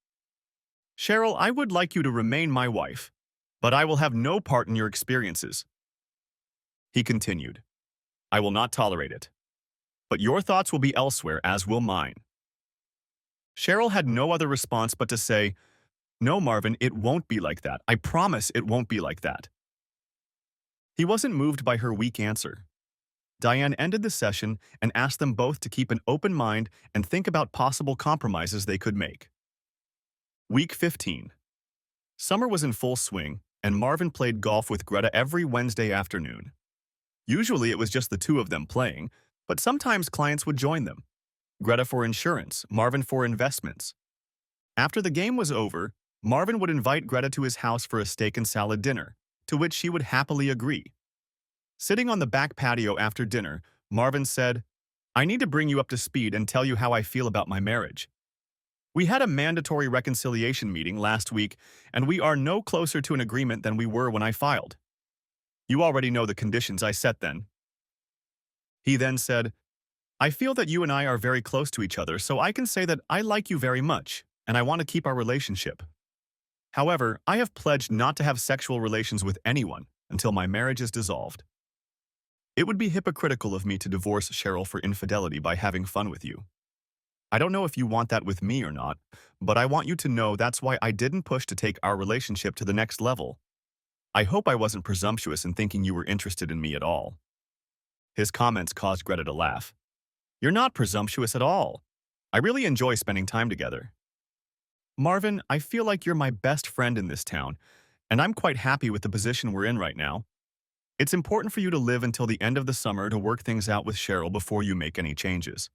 Cheryl, I would like you to remain my wife, but I will have no part in your experiences." He continued, "I will not tolerate it. But your thoughts will be elsewhere, as will mine." Cheryl had no other response but to say, "No, Marvin, it won't be like that. I promise it won't be like that." He wasn't moved by her weak answer. Diane ended the session and asked them both to keep an open mind and think about possible compromises they could make. Week 15. Summer was in full swing, and Marvin played golf with Greta every Wednesday afternoon. Usually it was just the two of them playing, but sometimes clients would join them. Greta for insurance, Marvin for investments. After the game was over, Marvin would invite Greta to his house for a steak and salad dinner, to which she would happily agree. Sitting on the back patio after dinner, Marvin said, "I need to bring you up to speed and tell you how I feel about my marriage. We had a mandatory reconciliation meeting last week, and we are no closer to an agreement than we were when I filed. You already know the conditions I set then." He then said, "I feel that you and I are very close to each other, so I can say that I like you very much, and I want to keep our relationship. However, I have pledged not to have sexual relations with anyone until my marriage is dissolved. It would be hypocritical of me to divorce Cheryl for infidelity by having fun with you. I don't know if you want that with me or not, but I want you to know that's why I didn't push to take our relationship to the next level. I hope I wasn't presumptuous in thinking you were interested in me at all." His comments caused Greta to laugh. "You're not presumptuous at all. I really enjoy spending time together. Marvin, I feel like you're my best friend in this town, and I'm quite happy with the position we're in right now. It's important for you to live until the end of the summer to work things out with Cheryl before you make any changes."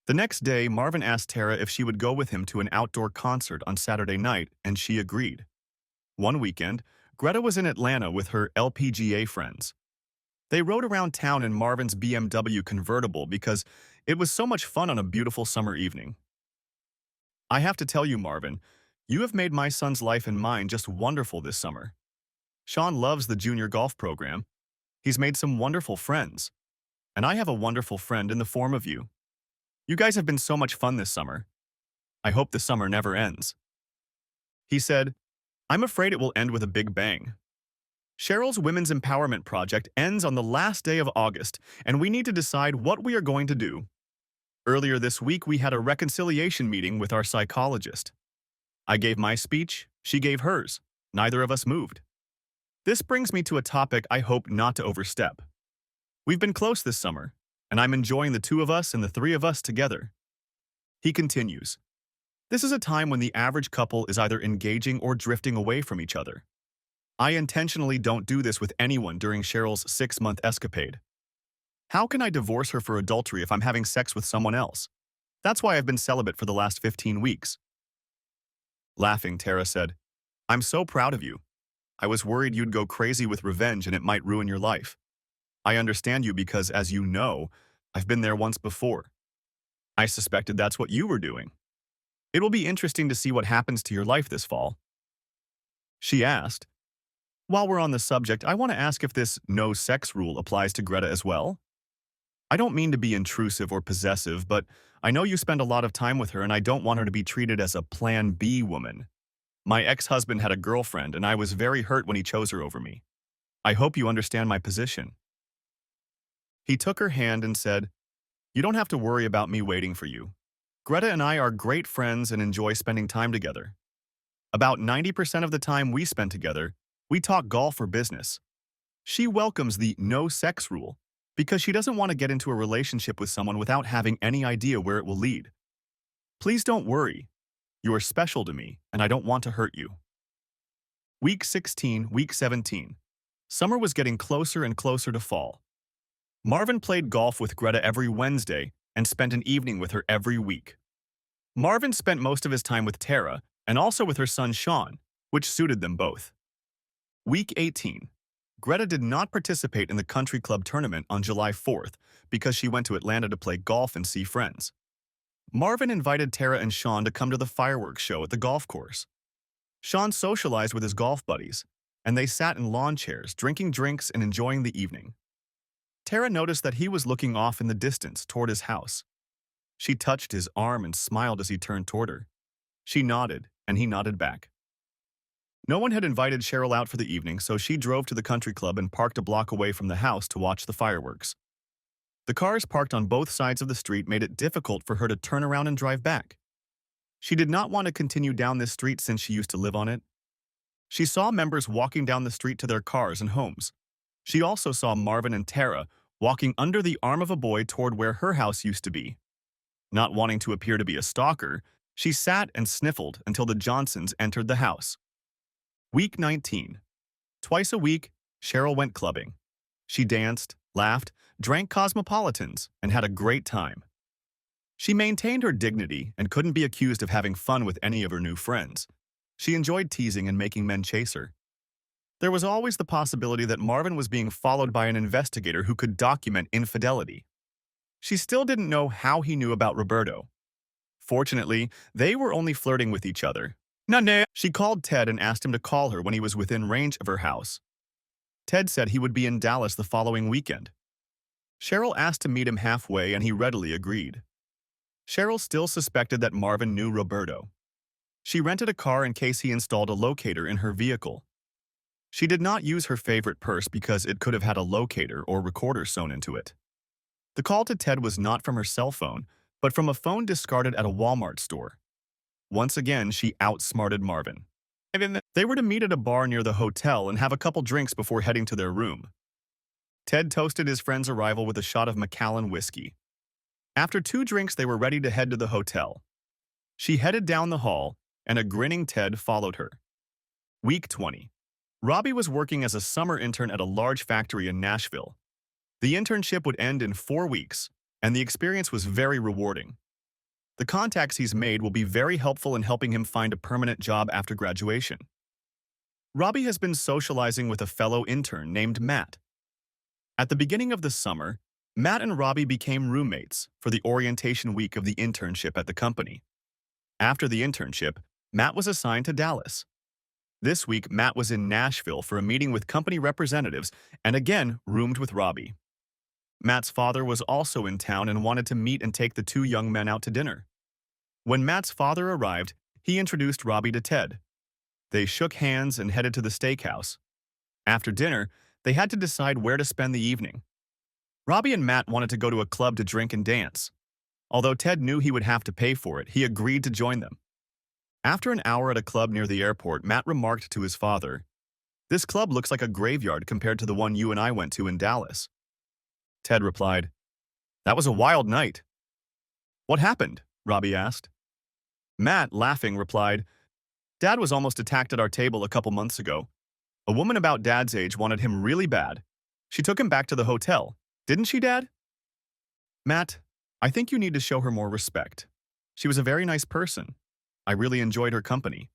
The next day, Marvin asked Tara if she would go with him to an outdoor concert on Saturday night, and she agreed. One weekend, Greta was in Atlanta with her LPGA friends. They rode around town in Marvin's BMW convertible because it was so much fun on a beautiful summer evening. "I have to tell you, Marvin, you have made my son's life and mine just wonderful this summer. Sean loves the junior golf program. He's made some wonderful friends. And I have a wonderful friend in the form of you. You guys have been so much fun this summer. I hope the summer never ends." He said, "I'm afraid it will end with a big bang. Cheryl's Women's Empowerment Project ends on the last day of August, and we need to decide what we are going to do. Earlier this week, we had a reconciliation meeting with our psychologist. I gave my speech, she gave hers. Neither of us moved. This brings me to a topic I hope not to overstep. We've been close this summer, and I'm enjoying the two of us and the three of us together." He continues, "This is a time when the average couple is either engaging or drifting away from each other. I intentionally don't do this with anyone during Cheryl's 6-month escapade. How can I divorce her for adultery if I'm having sex with someone else? That's why I've been celibate for the last 15 weeks. Laughing, Tara said, "I'm so proud of you. I was worried you'd go crazy with revenge and it might ruin your life. I understand you because, as you know, I've been there once before. I suspected that's what you were doing. It will be interesting to see what happens to your life this fall." She asked, "While we're on the subject, I want to ask if this no-sex rule applies to Greta as well? I don't mean to be intrusive or possessive, but I know you spend a lot of time with her and I don't want her to be treated as a Plan B woman. My ex-husband had a girlfriend and I was very hurt when he chose her over me. I hope you understand my position." He took her hand and said, "You don't have to worry about me waiting for you. Greta and I are great friends and enjoy spending time together. About 90% of the time we spend together, we talk golf or business. She welcomes the no-sex rule because she doesn't want to get into a relationship with someone without having any idea where it will lead. Please don't worry. You are special to me, and I don't want to hurt you." Week 16, Week 17. Summer was getting closer and closer to fall. Marvin played golf with Greta every Wednesday and spent an evening with her every week. Marvin spent most of his time with Tara and also with her son Sean, which suited them both. Week 18. Greta did not participate in the country club tournament on July 4th because she went to Atlanta to play golf and see friends. Marvin invited Tara and Sean to come to the fireworks show at the golf course. Sean socialized with his golf buddies, and they sat in lawn chairs, drinking drinks and enjoying the evening. Tara noticed that he was looking off in the distance toward his house. She touched his arm and smiled as he turned toward her. She nodded, and he nodded back. No one had invited Cheryl out for the evening, so she drove to the country club and parked a block away from the house to watch the fireworks. The cars parked on both sides of the street made it difficult for her to turn around and drive back. She did not want to continue down this street since she used to live on it. She saw members walking down the street to their cars and homes. She also saw Marvin and Tara walking under the arm of a boy toward where her house used to be. Not wanting to appear to be a stalker, she sat and sniffled until the Johnsons entered the house. Week 19. Twice a week, Cheryl went clubbing. She danced, laughed, drank cosmopolitans, and had a great time. She maintained her dignity and couldn't be accused of having fun with any of her new friends. She enjoyed teasing and making men chase her. There was always the possibility that Marvin was being followed by an investigator who could document infidelity. She still didn't know how he knew about Roberto. Fortunately, they were only flirting with each other. Nane. She called Ted and asked him to call her when he was within range of her house. Ted said he would be in Dallas the following weekend. Cheryl asked to meet him halfway and he readily agreed. Cheryl still suspected that Marvin knew Roberto. She rented a car in case he installed a locator in her vehicle. She did not use her favorite purse because it could have had a locator or recorder sewn into it. The call to Ted was not from her cell phone, but from a phone discarded at a Walmart store. Once again, she outsmarted Marvin. They were to meet at a bar near the hotel and have a couple drinks before heading to their room. Ted toasted his friend's arrival with a shot of Macallan whiskey. After 2 drinks, they were ready to head to the hotel. She headed down the hall, and a grinning Ted followed her. Week 20. Robbie was working as a summer intern at a large factory in Nashville. The internship would end in 4 weeks, and the experience was very rewarding. The contacts he's made will be very helpful in helping him find a permanent job after graduation. Robbie has been socializing with a fellow intern named Matt. At the beginning of the summer, Matt and Robbie became roommates for the orientation week of the internship at the company. After the internship, Matt was assigned to Dallas. This week, Matt was in Nashville for a meeting with company representatives and again roomed with Robbie. Matt's father was also in town and wanted to meet and take the 2 young men out to dinner. When Matt's father arrived, he introduced Robbie to Ted. They shook hands and headed to the steakhouse. After dinner, they had to decide where to spend the evening. Robbie and Matt wanted to go to a club to drink and dance. Although Ted knew he would have to pay for it, he agreed to join them. After an hour at a club near the airport, Matt remarked to his father, "This club looks like a graveyard compared to the one you and I went to in Dallas." Ted replied, "That was a wild night." "What happened?" Robbie asked. Matt, laughing, replied, "Dad was almost attacked at our table a couple months ago. A woman about Dad's age wanted him really bad. She took him back to the hotel. Didn't she, Dad?" "Matt, I think you need to show her more respect. She was a very nice person. I really enjoyed her company.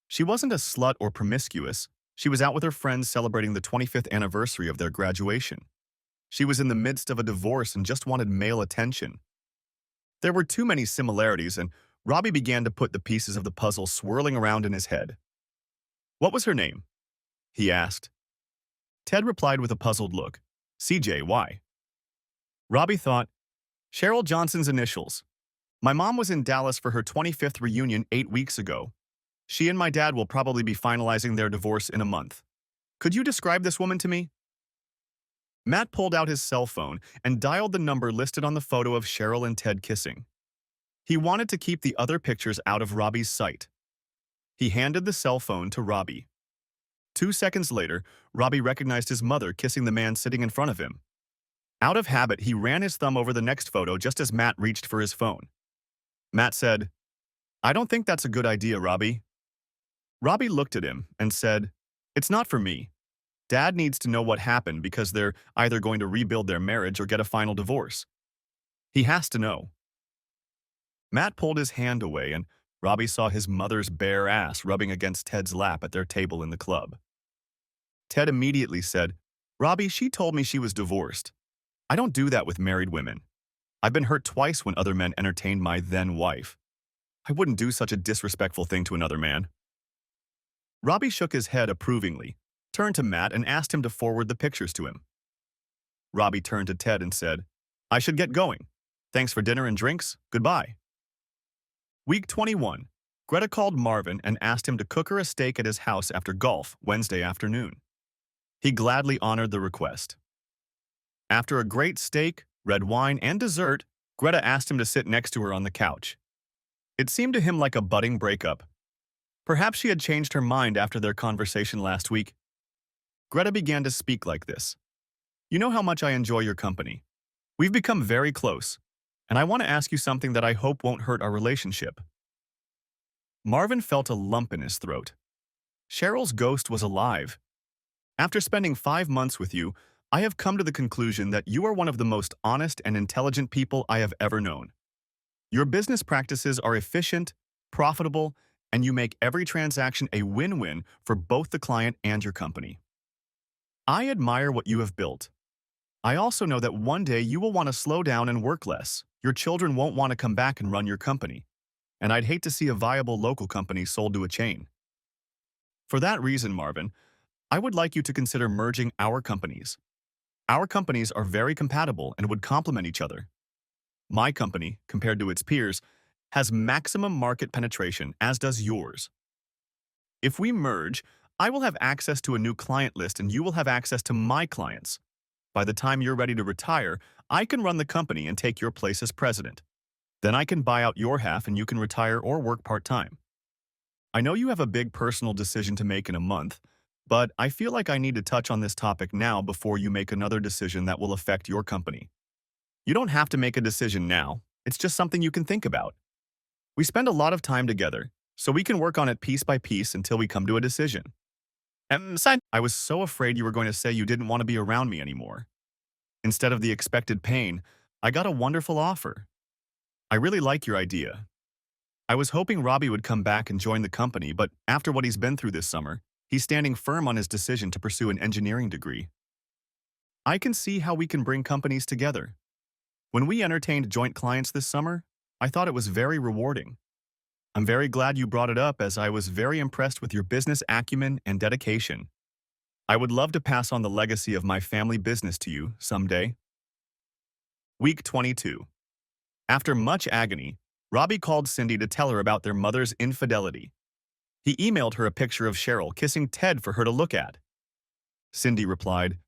She wasn't a slut or promiscuous. She was out with her friends celebrating the 25th anniversary of their graduation. She was in the midst of a divorce and just wanted male attention." There were too many similarities, and Robbie began to put the pieces of the puzzle swirling around in his head. "What was her name?" he asked. Ted replied with a puzzled look, "CJ, why?" Robbie thought, "Cheryl Johnson's initials. My mom was in Dallas for her 25th reunion 8 weeks ago. She and my dad will probably be finalizing their divorce in a month. Could you describe this woman to me?" Matt pulled out his cell phone and dialed the number listed on the photo of Cheryl and Ted kissing. He wanted to keep the other pictures out of Robbie's sight. He handed the cell phone to Robbie. 2 seconds later, Robbie recognized his mother kissing the man sitting in front of him. Out of habit, he ran his thumb over the next photo just as Matt reached for his phone. Matt said, "I don't think that's a good idea, Robbie." Robbie looked at him and said, "It's not for me. Dad needs to know what happened because they're either going to rebuild their marriage or get a final divorce. He has to know." Matt pulled his hand away and Robbie saw his mother's bare ass rubbing against Ted's lap at their table in the club. Ted immediately said, "Robbie, she told me she was divorced. I don't do that with married women. I've been hurt twice when other men entertained my then-wife. I wouldn't do such a disrespectful thing to another man." Robbie shook his head approvingly, turned to Matt and asked him to forward the pictures to him. Robbie turned to Ted and said, "I should get going. Thanks for dinner and drinks. Goodbye." Week 21. Greta called Marvin and asked him to cook her a steak at his house after golf Wednesday afternoon. He gladly honored the request. After a great steak, red wine, and dessert, Greta asked him to sit next to her on the couch. It seemed to him like a budding breakup. Perhaps she had changed her mind after their conversation last week. Greta began to speak like this. "You know how much I enjoy your company. We've become very close, and I want to ask you something that I hope won't hurt our relationship." Marvin felt a lump in his throat. Cheryl's ghost was alive. After spending 5 months with you, I have come to the conclusion that you are one of the most honest and intelligent people I have ever known. Your business practices are efficient, profitable, and you make every transaction a win-win for both the client and your company. I admire what you have built. I also know that one day you will want to slow down and work less. Your children won't want to come back and run your company, and I'd hate to see a viable local company sold to a chain. For that reason, Marvin, I would like you to consider merging our companies. Our companies are very compatible and would complement each other. My company, compared to its peers, has maximum market penetration, as does yours. If we merge, I will have access to a new client list and you will have access to my clients. By the time you're ready to retire, I can run the company and take your place as president. Then I can buy out your half and you can retire or work part-time. I know you have a big personal decision to make in a month, but I feel like I need to touch on this topic now before you make another decision that will affect your company. You don't have to make a decision now. It's just something you can think about. We spend a lot of time together, so we can work on it piece by piece until we come to a decision. I was so afraid you were going to say you didn't want to be around me anymore. Instead of the expected pain, I got a wonderful offer. I really like your idea. I was hoping Robbie would come back and join the company, but after what he's been through this summer, he's standing firm on his decision to pursue an engineering degree. I can see how we can bring companies together. When we entertained joint clients this summer, I thought it was very rewarding. I'm very glad you brought it up as I was very impressed with your business acumen and dedication. I would love to pass on the legacy of my family business to you someday. Week 22. After much agony, Robbie called Cindy to tell her about their mother's infidelity. He emailed her a picture of Cheryl kissing Ted for her to look at. Cindy replied,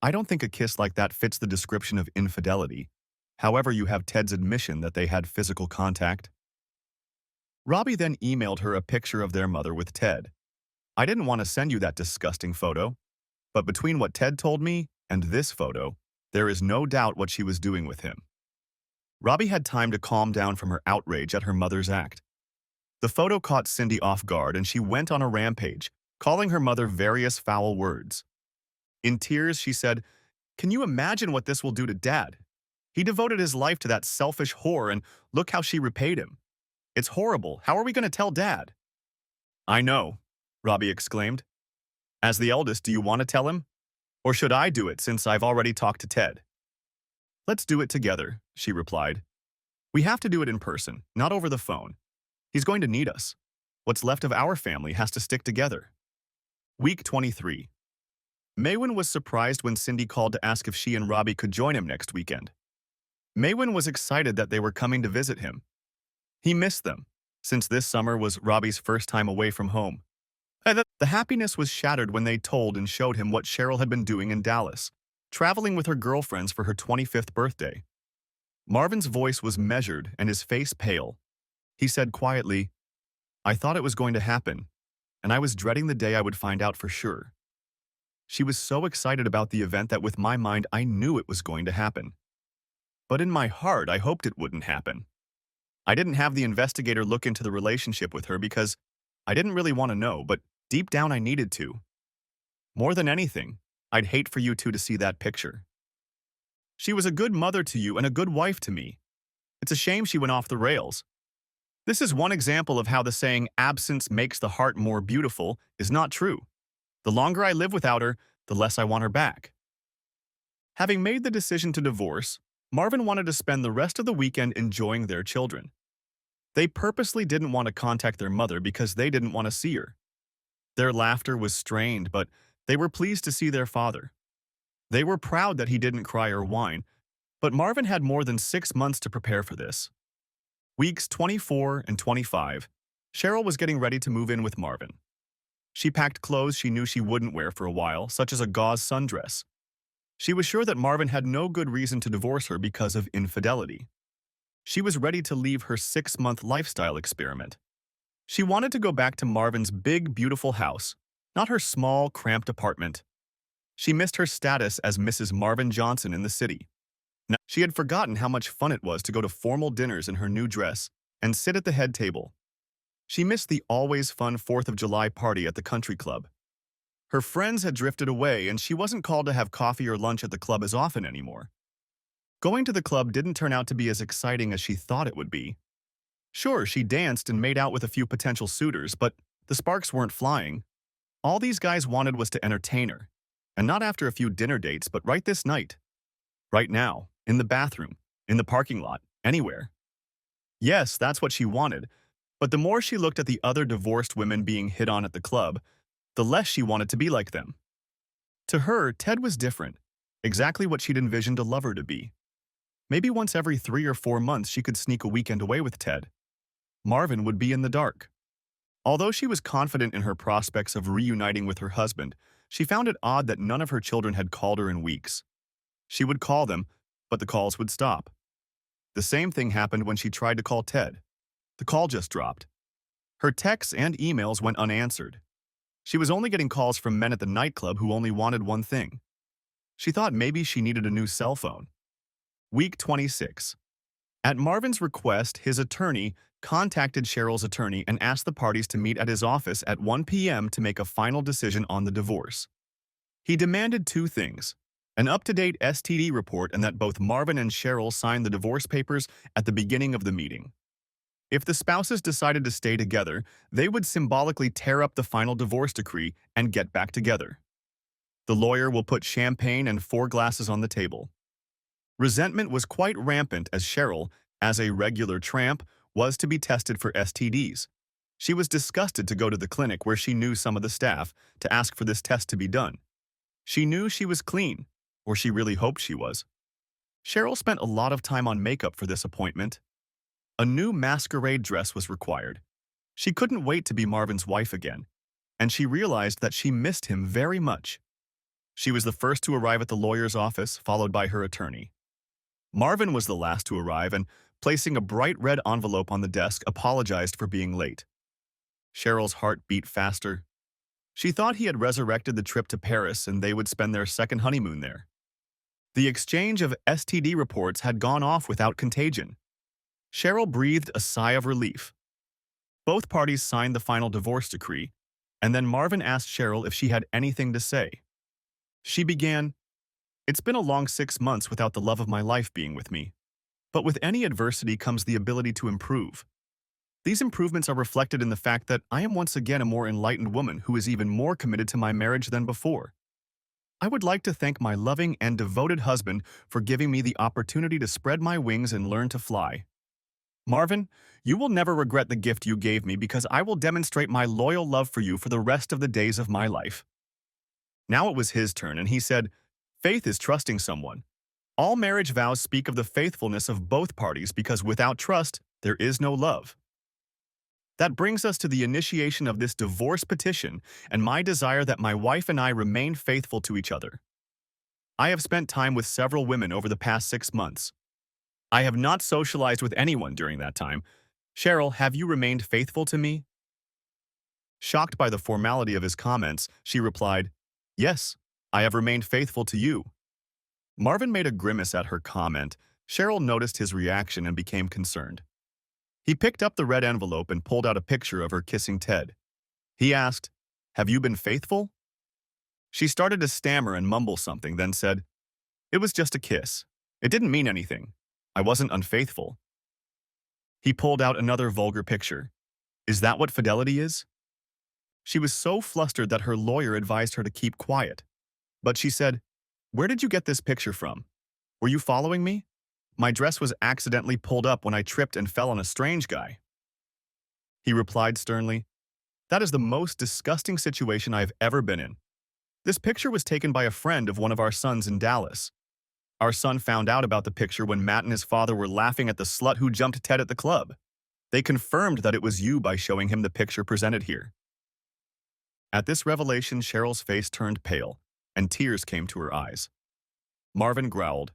"I don't think a kiss like that fits the description of infidelity. However, you have Ted's admission that they had physical contact." Robbie then emailed her a picture of their mother with Ted. "I didn't want to send you that disgusting photo, but between what Ted told me and this photo, there is no doubt what she was doing with him." Robbie had time to calm down from her outrage at her mother's act. The photo caught Cindy off guard and she went on a rampage, calling her mother various foul words. In tears, she said, "Can you imagine what this will do to Dad? He devoted his life to that selfish whore and look how she repaid him. It's horrible. How are we going to tell Dad?" "I know," Robbie exclaimed. "As the eldest, do you want to tell him? Or should I do it since I've already talked to Ted?" "Let's do it together," she replied. "We have to do it in person, not over the phone. He's going to need us. What's left of our family has to stick together." Week 23. Maywin was surprised when Cindy called to ask if she and Robbie could join him next weekend. Maywin was excited that they were coming to visit him. He missed them, since this summer was Robbie's first time away from home. The happiness was shattered when they told and showed him what Cheryl had been doing in Dallas, traveling with her girlfriends for her 25th birthday. Marvin's voice was measured and his face pale. He said quietly, "I thought it was going to happen, and I was dreading the day I would find out for sure." She was so excited about the event that with my mind I knew it was going to happen. But in my heart I hoped it wouldn't happen. I didn't have the investigator look into the relationship with her because I didn't really want to know, but deep down I needed to. More than anything, I'd hate for you two to see that picture. She was a good mother to you and a good wife to me. It's a shame she went off the rails. This is one example of how the saying, "absence makes the heart more beautiful," is not true. The longer I live without her, the less I want her back. Having made the decision to divorce, Marvin wanted to spend the rest of the weekend enjoying their children. They purposely didn't want to contact their mother because they didn't want to see her. Their laughter was strained, but they were pleased to see their father. They were proud that he didn't cry or whine, but Marvin had more than 6 months to prepare for this. Weeks 24 and 25, Cheryl was getting ready to move in with Marvin. She packed clothes she knew she wouldn't wear for a while, such as a gauze sundress. She was sure that Marvin had no good reason to divorce her because of infidelity. She was ready to leave her 6-month lifestyle experiment. She wanted to go back to Marvin's big, beautiful house, not her small, cramped apartment. She missed her status as Mrs. Marvin Johnson in the city. She had forgotten how much fun it was to go to formal dinners in her new dress and sit at the head table. She missed the always fun 4th of July party at the country club. Her friends had drifted away, and she wasn't called to have coffee or lunch at the club as often anymore. Going to the club didn't turn out to be as exciting as she thought it would be. Sure, she danced and made out with a few potential suitors, but the sparks weren't flying. All these guys wanted was to entertain her. And not after a few dinner dates, but right this night. Right now, in the bathroom, in the parking lot, anywhere. Yes, that's what she wanted. But the more she looked at the other divorced women being hit on at the club, the less she wanted to be like them. To her, Ted was different. Exactly what she'd envisioned a lover to be. Maybe once every 3 or 4 months she could sneak a weekend away with Ted. Marvin would be in the dark. Although she was confident in her prospects of reuniting with her husband, she found it odd that none of her children had called her in weeks. She would call them, but the calls would stop. The same thing happened when she tried to call Ted. The call just dropped. Her texts and emails went unanswered. She was only getting calls from men at the nightclub who only wanted one thing. She thought maybe she needed a new cell phone. Week 26. At Marvin's request, his attorney contacted Cheryl's attorney and asked the parties to meet at his office at 1 p.m. to make a final decision on the divorce. He demanded two things: an up-to-date STD report and that both Marvin and Cheryl sign the divorce papers at the beginning of the meeting. If the spouses decided to stay together, they would symbolically tear up the final divorce decree and get back together. The lawyer will put champagne and 4 glasses on the table. Resentment was quite rampant as Cheryl, as a regular tramp, was to be tested for STDs. She was disgusted to go to the clinic where she knew some of the staff to ask for this test to be done. She knew she was clean, or she really hoped she was. Cheryl spent a lot of time on makeup for this appointment. A new masquerade dress was required. She couldn't wait to be Marvin's wife again, and she realized that she missed him very much. She was the first to arrive at the lawyer's office, followed by her attorney. Marvin was the last to arrive and, placing a bright red envelope on the desk, apologized for being late. Cheryl's heart beat faster. She thought he had resurrected the trip to Paris and they would spend their second honeymoon there. The exchange of STD reports had gone off without contagion. Cheryl breathed a sigh of relief. Both parties signed the final divorce decree, and then Marvin asked Cheryl if she had anything to say. She began, "It's been a long 6 months without the love of my life being with me. But with any adversity comes the ability to improve. These improvements are reflected in the fact that I am once again a more enlightened woman who is even more committed to my marriage than before. I would like to thank my loving and devoted husband for giving me the opportunity to spread my wings and learn to fly. Marvin, you will never regret the gift you gave me because I will demonstrate my loyal love for you for the rest of the days of my life." Now it was his turn, and he said, "Faith is trusting someone. All marriage vows speak of the faithfulness of both parties because without trust, there is no love. That brings us to the initiation of this divorce petition and my desire that my wife and I remain faithful to each other. I have spent time with several women over the past 6 months. I have not socialized with anyone during that time. Cheryl, have you remained faithful to me?" Shocked by the formality of his comments, she replied, "Yes, I have remained faithful to you." Marvin made a grimace at her comment. Cheryl noticed his reaction and became concerned. He picked up the red envelope and pulled out a picture of her kissing Ted. He asked, "Have you been faithful?" She started to stammer and mumble something, then said, "It was just a kiss. It didn't mean anything. I wasn't unfaithful." He pulled out another vulgar picture. "Is that what fidelity is?" She was so flustered that her lawyer advised her to keep quiet. But she said, "Where did you get this picture from? Were you following me? My dress was accidentally pulled up when I tripped and fell on a strange guy." He replied sternly, "That is the most disgusting situation I have ever been in. This picture was taken by a friend of one of our sons in Dallas. Our son found out about the picture when Matt and his father were laughing at the slut who jumped Ted at the club. They confirmed that it was you by showing him the picture presented here." At this revelation, Cheryl's face turned pale, and tears came to her eyes. Marvin growled,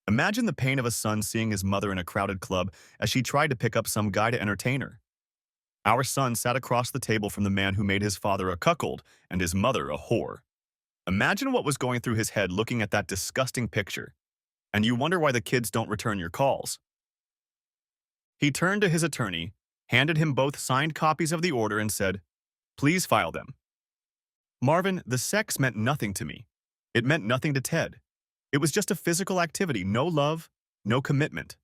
"Imagine the pain of a son seeing his mother in a crowded club as she tried to pick up some guy to entertain her. Our son sat across the table from the man who made his father a cuckold and his mother a whore. Imagine what was going through his head looking at that disgusting picture. And you wonder why the kids don't return your calls." He turned to his attorney, handed him both signed copies of the order and said, "Please file them." Marvin, the sex meant nothing to me. It meant nothing to Ted. It was just a physical activity, no love, no commitment.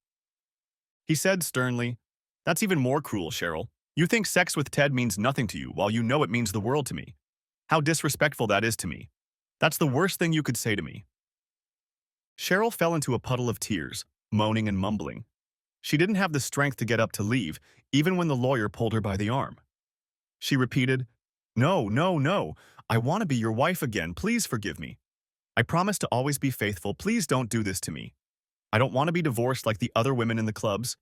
He said sternly, "That's even more cruel, Cheryl. You think sex with Ted means nothing to you while you know it means the world to me. How disrespectful that is to me. That's the worst thing you could say to me." Cheryl fell into a puddle of tears, moaning and mumbling. She didn't have the strength to get up to leave, even when the lawyer pulled her by the arm. She repeated, "No, no, no. I want to be your wife again. Please forgive me. I promise to always be faithful. Please don't do this to me. I don't want to be divorced like the other women in the clubs.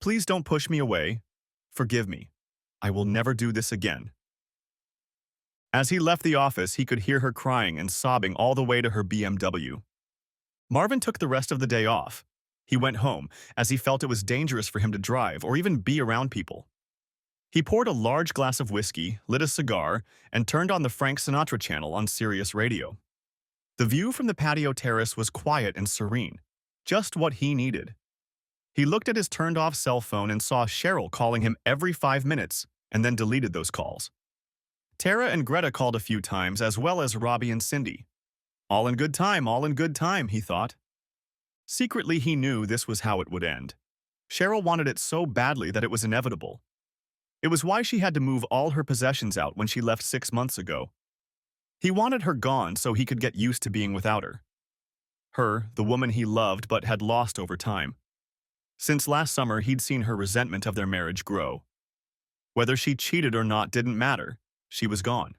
Please don't push me away. Forgive me. I will never do this again." As he left the office, he could hear her crying and sobbing all the way to her BMW. Marvin took the rest of the day off. He went home, as he felt it was dangerous for him to drive or even be around people. He poured a large glass of whiskey, lit a cigar, and turned on the Frank Sinatra channel on Sirius Radio. The view from the patio terrace was quiet and serene, just what he needed. He looked at his turned-off cell phone and saw Cheryl calling him every 5 minutes, and then deleted those calls. Tara and Greta called a few times, as well as Robbie and Cindy. All in good time, he thought. Secretly, he knew this was how it would end. Cheryl wanted it so badly that it was inevitable. It was why she had to move all her possessions out when she left 6 months ago. He wanted her gone so he could get used to being without her. Her, the woman he loved but had lost over time. Since last summer, he'd seen her resentment of their marriage grow. Whether she cheated or not didn't matter. She was gone.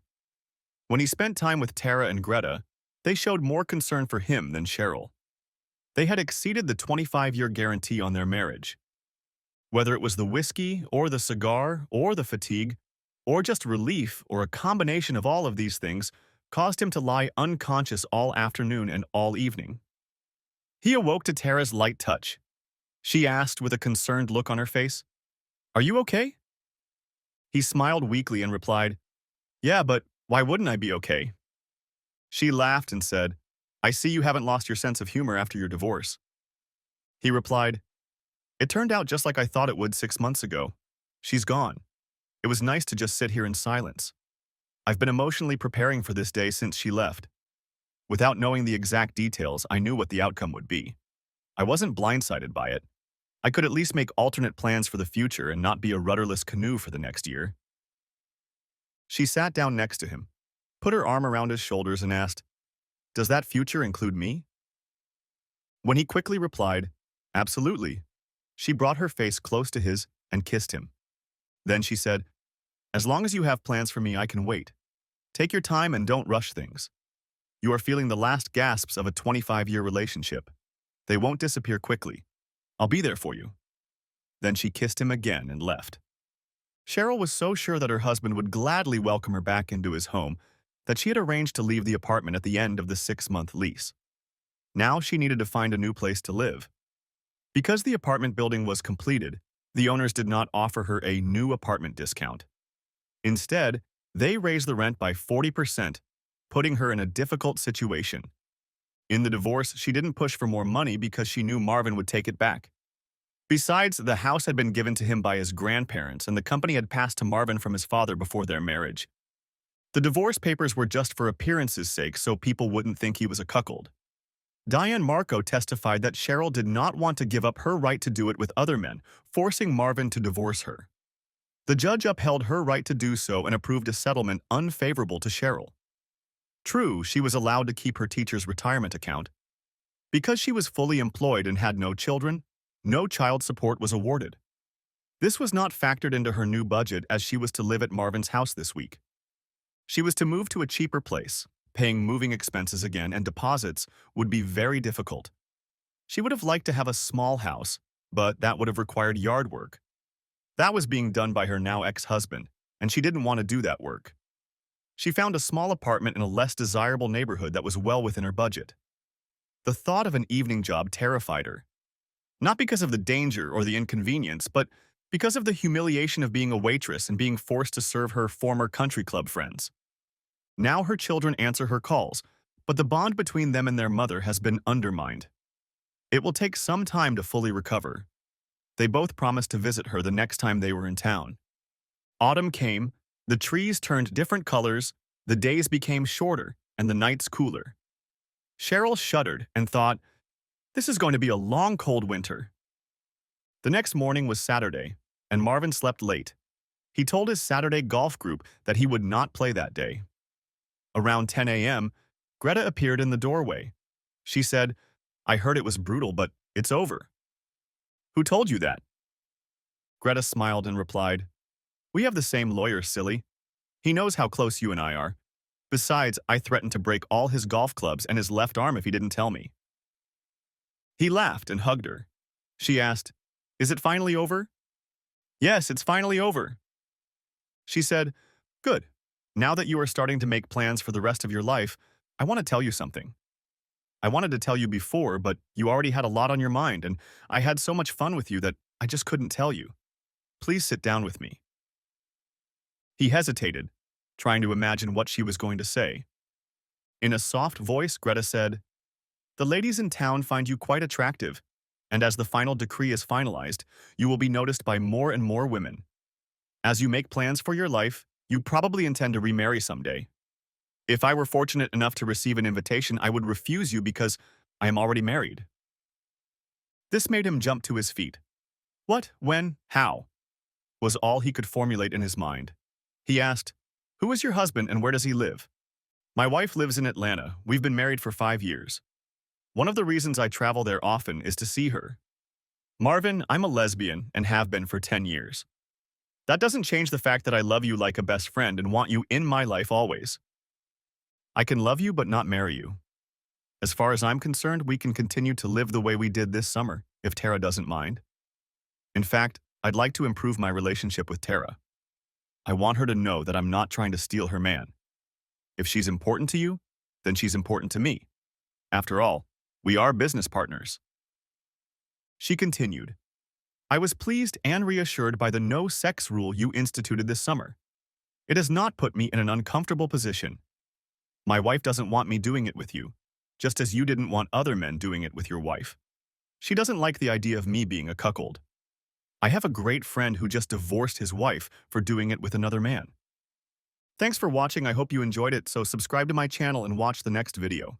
When he spent time with Tara and Greta, they showed more concern for him than Cheryl. They had exceeded the 25-year guarantee on their marriage. Whether it was the whiskey, or the cigar, or the fatigue, or just relief, or a combination of all of these things, caused him to lie unconscious all afternoon and all evening. He awoke to Tara's light touch. She asked with a concerned look on her face, "Are you okay?" He smiled weakly and replied, "Yeah, but why wouldn't I be okay?" She laughed and said, "I see you haven't lost your sense of humor after your divorce." He replied, "It turned out just like I thought it would 6 months ago. She's gone. It was nice to just sit here in silence. I've been emotionally preparing for this day since she left. Without knowing the exact details, I knew what the outcome would be. I wasn't blindsided by it. I could at least make alternate plans for the future and not be a rudderless canoe for the next year." She sat down next to him, put her arm around his shoulders and asked, "Does that future include me?" When he quickly replied, "Absolutely," she brought her face close to his and kissed him. Then she said, "As long as you have plans for me, I can wait. Take your time and don't rush things. You are feeling the last gasps of a 25-year relationship. They won't disappear quickly. I'll be there for you." Then she kissed him again and left. Cheryl was so sure that her husband would gladly welcome her back into his home that she had arranged to leave the apartment at the end of the 6-month lease. Now she needed to find a new place to live. Because the apartment building was completed, the owners did not offer her a new apartment discount. Instead, they raised the rent by 40%, putting her in a difficult situation. In the divorce, she didn't push for more money because she knew Marvin would take it back. Besides, the house had been given to him by his grandparents, and the company had passed to Marvin from his father before their marriage. The divorce papers were just for appearance's sake so people wouldn't think he was a cuckold. Diane Marco testified that Cheryl did not want to give up her right to do it with other men, forcing Marvin to divorce her. The judge upheld her right to do so and approved a settlement unfavorable to Cheryl. True, she was allowed to keep her teacher's retirement account. Because she was fully employed and had no children, no child support was awarded. This was not factored into her new budget as she was to live at Marvin's house this week. She was to move to a cheaper place. Paying moving expenses again and deposits would be very difficult. She would have liked to have a small house, but that would have required yard work. That was being done by her now ex-husband, and she didn't want to do that work. She found a small apartment in a less desirable neighborhood that was well within her budget. The thought of an evening job terrified her. Not because of the danger or the inconvenience, but because of the humiliation of being a waitress and being forced to serve her former country club friends. Now her children answer her calls, but the bond between them and their mother has been undermined. It will take some time to fully recover. They both promised to visit her the next time they were in town. Autumn came, the trees turned different colors, The days became shorter and the nights cooler. Cheryl shuddered and thought, this is going to be a long, cold winter. The next morning was Saturday, and Marvin slept late. He told his Saturday golf group that he would not play that day. Around 10 a.m., Greta appeared in the doorway. She said, I heard it was brutal, but it's over. Who told you that? Greta smiled and replied, we have the same lawyer, silly. He knows how close you and I are. Besides, I threatened to break all his golf clubs and his left arm if he didn't tell me. He laughed and hugged her. She asked, is it finally over? Yes, it's finally over. She said, good. Now that you are starting to make plans for the rest of your life, I want to tell you something. I wanted to tell you before, but you already had a lot on your mind, and I had so much fun with you that I just couldn't tell you. Please sit down with me. He hesitated, trying to imagine what she was going to say. In a soft voice, Greta said, the ladies in town find you quite attractive, and as the final decree is finalized, you will be noticed by more and more women. As you make plans for your life, you probably intend to remarry someday. If I were fortunate enough to receive an invitation, I would refuse you because I am already married. This made him jump to his feet. What, when, how? Was all he could formulate in his mind. He asked, who is your husband and where does he live? My wife lives in Atlanta. We've been married for 5 years. One of the reasons I travel there often is to see her. Marvin, I'm a lesbian and have been for 10 years. That doesn't change the fact that I love you like a best friend and want you in my life always. I can love you but not marry you. As far as I'm concerned, we can continue to live the way we did this summer, if Tara doesn't mind. In fact, I'd like to improve my relationship with Tara. I want her to know that I'm not trying to steal her man. If she's important to you, then she's important to me. After all, we are business partners. She continued, I was pleased and reassured by the no-sex rule you instituted this summer. It has not put me in an uncomfortable position. My wife doesn't want me doing it with you, just as you didn't want other men doing it with your wife. She doesn't like the idea of me being a cuckold. I have a great friend who just divorced his wife for doing it with another man. Thanks for watching. I hope you enjoyed it, so subscribe to my channel and watch the next video.